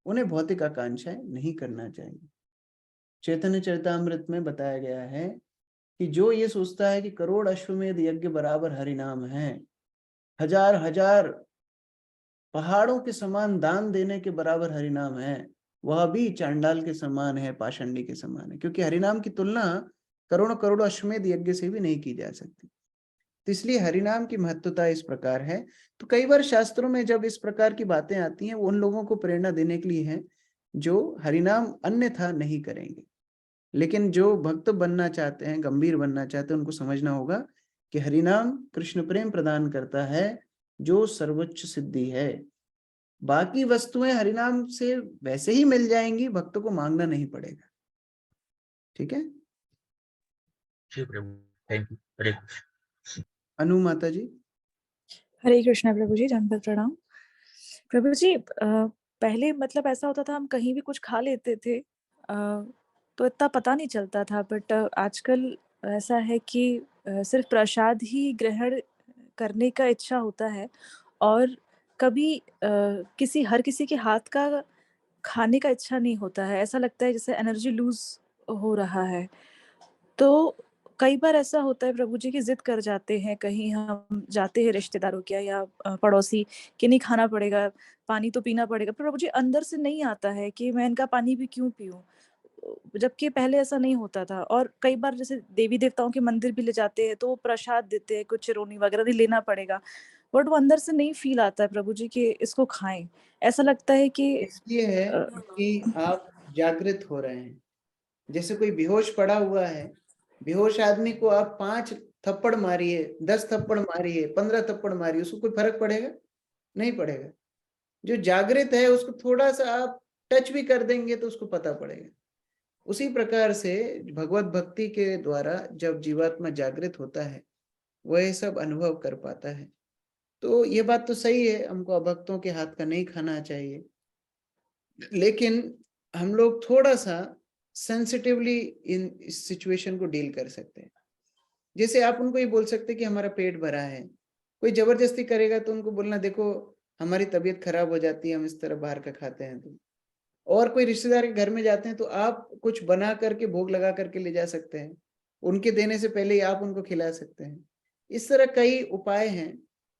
उन्हें भौतिक आकांक्षाएं नहीं करना चाहिए। चैतन्य चरितामृत में बताया गया है कि जो ये सोचता है कि करोड़ अश्वमेध यज्ञ बराबर हरि नाम है, हजार हजार पहाड़ों के समान दान देने के बराबर हरि नाम है, वह भी चांडाल के समान है, पाषंडी के समान है, क्योंकि हरिनाम की तुलना करोड़ों करोड़ों अश्वमेध यज्ञ से भी नहीं की जा सकती। तो इसलिए हरिनाम की महत्वता इस प्रकार है। तो कई बार शास्त्रों में जब इस प्रकार की बातें आती हैं, वो उन लोगों को प्रेरणा देने के लिए है जो हरिनाम अन्यथा नहीं करेंगे। लेकिन जो भक्त बनना चाहते हैं, गंभीर बनना चाहते हैं, उनको समझना होगा कि हरिनाम कृष्ण प्रेम प्रदान करता है जो सर्वोच्च सिद्धि है। बाकी वस्तुएं हरिनाम से वैसे ही मिल जाएंगी, भक्तों को मांगना नहीं पड़ेगा। ठीक है, जी प्रभु, थैंक यू। हरे कृष्ण। अनु माता जी। हरे कृष्णा प्रभु जी, दंडवत प्रणाम। प्रभु जी, पहले मतलब ऐसा होता था, हम कहीं भी कुछ खा लेते थे तो इतना पता नहीं चलता था, बट आजकल ऐसा है कि सिर्फ प्रसाद ही ग्रहण करने का इच्छा होता है, और कभी हर किसी के हाथ का खाने का इच्छा नहीं होता है। ऐसा लगता है जैसे एनर्जी लूज हो रहा है। तो कई बार ऐसा होता है प्रभु जी कि जिद कर जाते हैं, कहीं हम जाते हैं रिश्तेदारों के या पड़ोसी कि नहीं खाना पड़ेगा, पानी तो पीना पड़ेगा। पर प्रभु जी अंदर से नहीं आता है कि मैं इनका पानी भी क्यों पीऊं, जबकि पहले ऐसा नहीं होता था। और कई बार जैसे देवी देवताओं के मंदिर भी ले जाते हैं तो वो प्रसाद देते हैं, कुछ चिरोनी वगैरह नहीं लेना पड़ेगा, बट वो अंदर से नहीं फील आता है प्रभु जी कि इसको खाएं। ऐसा लगता है कि इसलिए है कि आप जागृत हो रहे हैं। जैसे कोई बेहोश पड़ा हुआ है, बेहोश आदमी को आप 5 थप्पड़ मारिए, 10 थप्पड़ मारिए, 15 थप्पड़ मारिए, उसको कोई फर्क पड़ेगा? नहीं पड़ेगा। जो जागृत है उसको थोड़ा सा आप टच भी कर देंगे तो उसको पता पड़ेगा। उसी प्रकार से भगवत भक्ति के द्वारा जब जीवात्मा जागृत होता है, वह सब अनुभव कर पाता है। तो ये बात तो सही है, हमको अभक्तों के हाथ का नहीं खाना चाहिए, लेकिन हम लोग थोड़ा सा सेंसिटिवली इस सिचुएशन को डील कर सकते हैं। जैसे आप उनको ये बोल सकते हैं कि हमारा पेट भरा है। कोई जबरदस्ती करेगा तो उनको बोलना, देखो हमारी तबीयत खराब हो जाती है, हम इस तरह बाहर का खाते हैं। तो और कोई रिश्तेदार के घर में जाते हैं तो आप कुछ बना करके भोग लगा करके ले जा सकते हैं, उनके देने से पहले ही आप उनको खिला सकते हैं। इस तरह कई उपाय हैं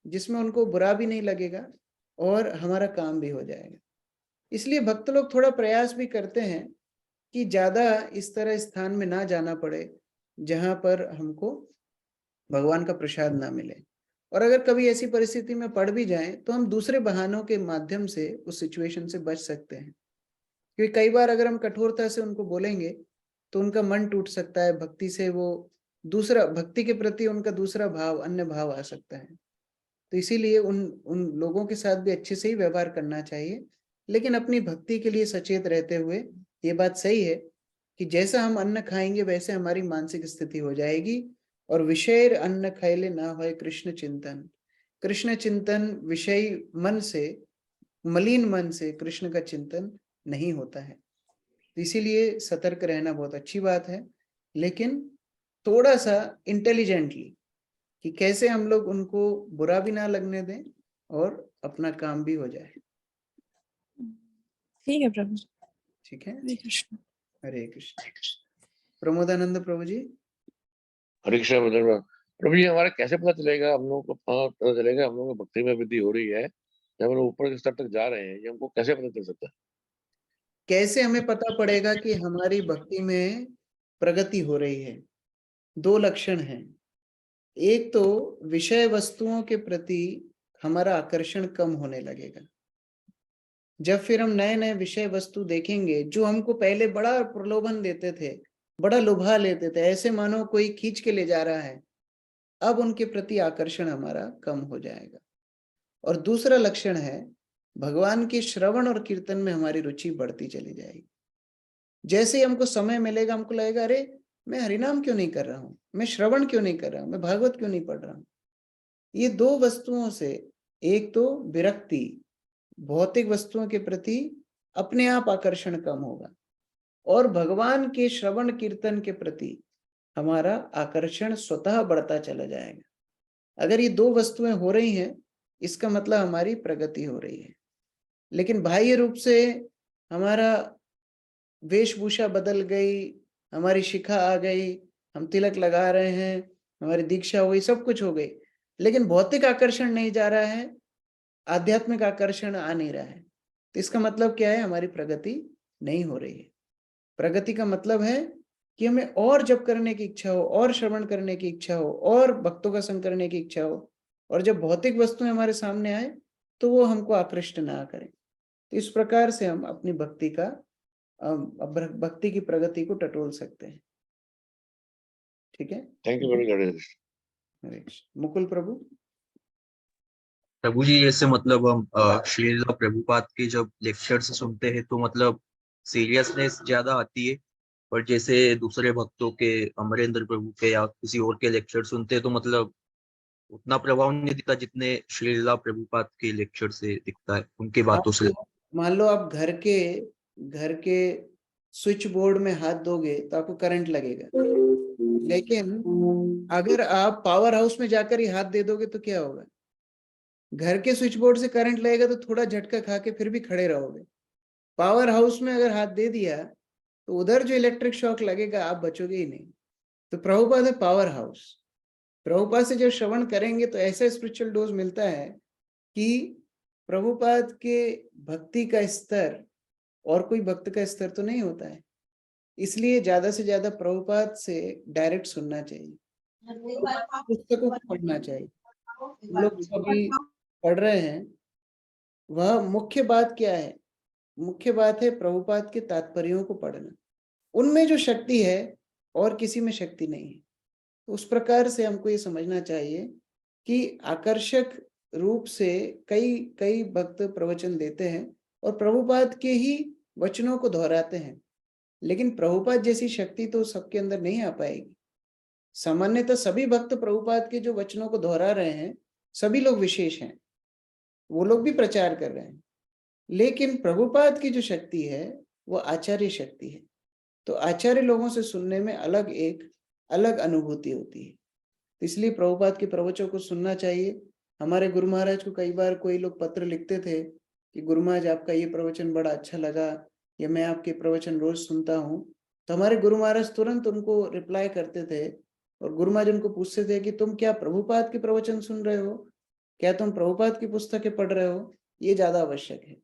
जिसमें उनको बुरा भी नहीं लगेगा और हमारा काम भी हो जाएगा। इसलिए भक्त लोग थोड़ा प्रयास भी करते हैं कि ज्यादा इस तरह स्थान में ना जाना पड़े जहां पर हमको भगवान का प्रसाद ना मिले। और अगर कभी ऐसी परिस्थिति में पड़ भी जाएं तो हम दूसरे बहानों के माध्यम से उस सिचुएशन से बच सकते हैं। क्योंकि कई बार अगर हम कठोरता से उनको बोलेंगे तो उनका मन टूट सकता है, भक्ति से वो दूसरा, भक्ति के प्रति उनका दूसरा भाव, अन्य भाव आ सकता है। तो इसीलिए उन लोगों के साथ भी अच्छे से ही व्यवहार करना चाहिए, लेकिन अपनी भक्ति के लिए सचेत रहते हुए। ये बात सही है कि जैसा हम अन्न खाएंगे वैसे हमारी मानसिक स्थिति हो जाएगी। और विषय अन्न खाइले ना होए कृष्ण चिंतन। कृष्ण चिंतन विषय मन से, मलिन मन से कृष्ण का चिंतन नहीं होता है। तो इसीलिए सतर्क रहना बहुत अच्छी बात है, लेकिन थोड़ा सा इंटेलिजेंटली कि कैसे हम लोग उनको बुरा भी ना लगने दें और अपना काम भी हो जाए। ठीक है प्रभु जी। ठीक है, हरे कृष्ण। हरे कृष्ण। प्रमोदानंद प्रभु जी। हरे कृष्ण ब्रदर। प्रभु जी, हमारा कैसे पता चलेगा, हम लोगों को पता चलेगा हम लोगों को भक्ति में वृद्धि हो रही है, जब हम लोग ऊपर के स्तर तक जा रहे हैं, ये हमको कैसे पता चल सकता है? कैसे हमें पता पड़ेगा कि हमारी भक्ति में प्रगति हो रही है? 2 लक्षण हैं। एक तो विषय वस्तुओं के प्रति हमारा आकर्षण कम होने लगेगा। जब फिर हम नए नए विषय वस्तु देखेंगे जो हमको पहले बड़ा प्रलोभन देते थे, बड़ा लुभा लेते थे, ऐसे मानो कोई खींच के ले जा रहा है, अब उनके प्रति आकर्षण हमारा कम हो जाएगा। और दूसरा लक्षण है, भगवान के श्रवण और कीर्तन में हमारी रुचि बढ़ती चली जाएगी। जैसे ही हमको समय मिलेगा, हमको लगेगा, अरे मैं हरिनाम क्यों नहीं कर रहा हूँ, मैं श्रवण क्यों नहीं कर रहा हूँ, मैं भागवत क्यों नहीं पढ़ रहा हूँ। ये 2 वस्तुओं से, एक तो विरक्ति, भौतिक वस्तुओं के प्रति अपने आप आकर्षण कम होगा, और भगवान के श्रवण कीर्तन के प्रति हमारा आकर्षण स्वतः बढ़ता चला जाएगा। अगर ये 2 वस्तुएं हो रही हैं, इसका मतलब हमारी प्रगति हो रही है। लेकिन बाह्य रूप से हमारा वेशभूषा बदल गई, हमारी शिखा आ गई, हम तिलक लगा रहे हैं, हमारी दीक्षा हो गई, सब कुछ हो गई, लेकिन भौतिक आकर्षण नहीं जा रहा है, आध्यात्मिक आकर्षण आ नहीं रहा है। तो इसका मतलब क्या है? हमारी प्रगति नहीं हो रही है। प्रगति का मतलब है कि हमें और जप करने की इच्छा हो, और श्रवण करने की इच्छा हो, और भक्तों का संग करने की इच्छा हो, और जब भौतिक वस्तुएं हमारे सामने आए तो वो हमको आकृष्ट ना करें। तो इस प्रकार से हम अपनी भक्ति की प्रगति को टटोल सकते हैं। ठीक है, थैंक यू वेरी मच। हरे कृष्ण। मुकुल प्रभु। प्रभु जी, जैसे मतलब हम श्रील प्रभुपाद के जब लेक्चर्स सुनते हैं तो मतलब सीरियसनेस ज्यादा आती है, और जैसे दूसरे भक्तों के, अमरेंद्र प्रभु के या किसी और के लेक्चर सुनते हैं तो मतलब उतना प्रभाव नहीं दिखता जितने श्रीला प्रभुपाद के लेक्चर से दिखता है, उनके बातों से। मान लो आप घर के स्विच बोर्ड में हाथ दोगे तो आपको करंट लगेगा, लेकिन अगर आप पावर हाउस में जाकर ही हाथ दे दोगे तो क्या होगा? घर के स्विच बोर्ड से करंट लगेगा तो थोड़ा झटका खा के फिर भी खड़े रहोगे। पावर हाउस में अगर हाथ दे दिया तो उधर जो इलेक्ट्रिक शॉक लगेगा आप बचोगे ही नहीं। तो प्रभुपाद है पावर हाउस। प्रभुपाद से जब श्रवण करेंगे तो ऐसा स्पिरिचुअल डोज मिलता है कि प्रभुपाद के भक्ति का स्तर और कोई भक्त का स्तर तो नहीं होता है। इसलिए ज्यादा से ज्यादा प्रभुपाद से डायरेक्ट सुनना चाहिए, पुस्तकों को पढ़ना चाहिए। हम लोग अभी पढ़ रहे हैं, वह मुख्य बात क्या है? मुख्य बात है प्रभुपाद के तात्पर्यों को पढ़ना। उनमें जो शक्ति है और किसी में शक्ति नहीं है। तो उस प्रकार से हमको ये समझना चाहिए कि आकर्षक रूप से कई कई भक्त प्रवचन देते हैं और प्रभुपाद के ही वचनों को दोहराते हैं, लेकिन प्रभुपाद जैसी शक्ति तो सबके अंदर नहीं आ पाएगी। सामान्यतः सभी भक्त प्रभुपाद के जो वचनों को दोहरा रहे हैं सभी लोग विशेष हैं, वो लोग भी प्रचार कर रहे हैं, लेकिन प्रभुपाद की जो शक्ति है वो आचार्य शक्ति है। तो आचार्य लोगों से सुनने में एक अलग अनुभूति होती है। इसलिए प्रभुपाद के प्रवचनों को सुनना चाहिए। हमारे गुरु महाराज को कई बार कोई लोग पत्र लिखते थे कि गुरु महाराज आपका ये प्रवचन बड़ा अच्छा लगा, या मैं आपके प्रवचन रोज सुनता हूँ। तो हमारे गुरु महाराज तुरंत उनको रिप्लाई करते थे और गुरु महाराज उनको पूछते थे कि तुम क्या प्रभुपाद के प्रवचन सुन रहे हो, क्या तुम प्रभुपाद की पुस्तकें पढ़ रहे हो? ये ज्यादा आवश्यक है,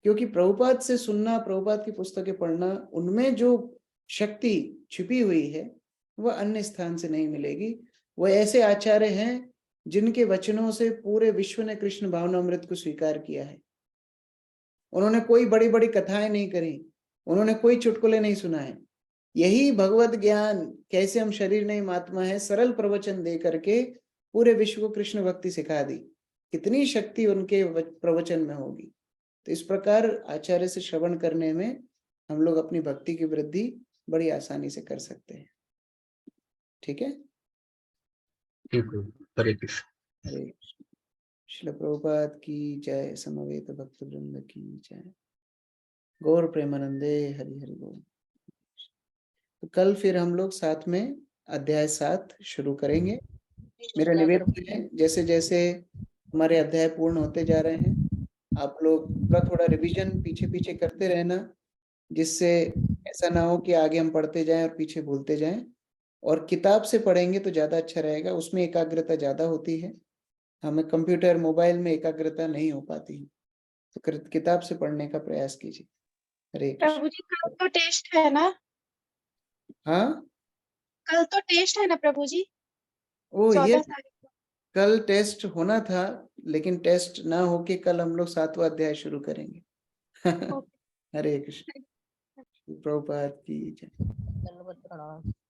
क्योंकि प्रभुपाद से सुनना, प्रभुपाद की पुस्तकें पढ़ना, उनमें जो शक्ति छिपी हुई है वह अन्य स्थान से नहीं मिलेगी। वह ऐसे आचार्य हैं जिनके वचनों से पूरे विश्व ने कृष्ण भावनामृत को स्वीकार किया है। उन्होंने कोई बड़ी बड़ी कथाएं नहीं करी, उन्होंने कोई चुटकुले नहीं सुनाए। यही भगवत ज्ञान, कैसे हम शरीर नहीं महात्मा है, सरल प्रवचन दे करके पूरे विश्व को कृष्ण भक्ति सिखा दी। कितनी शक्ति उनके प्रवचन में होगी। तो इस प्रकार आचार्य से श्रवण करने में हम लोग अपनी भक्ति की वृद्धि बड़ी आसानी से कर सकते हैं। ठीक है, हरे कृष्ण। हरे कृष्ण। श्रील प्रभुपाद की जय, समवेत भक्त वृंद की जय, गौर प्रेमानंदे, हरि हरि बोल। तो कल फिर हम लोग साथ में अध्याय 7 शुरू करेंगे। मेरा निवेदन है जैसे जैसे हमारे अध्याय पूर्ण होते जा रहे हैं आप लोग थोड़ा थोड़ा रिवीजन पीछे पीछे करते रहना, जिससे ऐसा ना हो कि आगे हम पढ़ते जाएं और पीछे भूलते जाएं। और किताब से पढ़ेंगे तो ज्यादा अच्छा रहेगा, उसमें एकाग्रता ज्यादा होती है। हमें कंप्यूटर मोबाइल में एकाग्रता नहीं हो पाती है, तो किताब से पढ़ने का प्रयास कीजिए। हरे कृष्ण। प्रभु जी कल तो टेस्ट है ना? हाँ, कल तो टेस्ट है ना प्रभु जी? ओ ये 14 तारीख को। कल टेस्ट होना था, लेकिन टेस्ट ना होके कल हम लोग 7वां अध्याय शुरू करेंगे। हरे कृष्ण। प्रभुपाद की जय।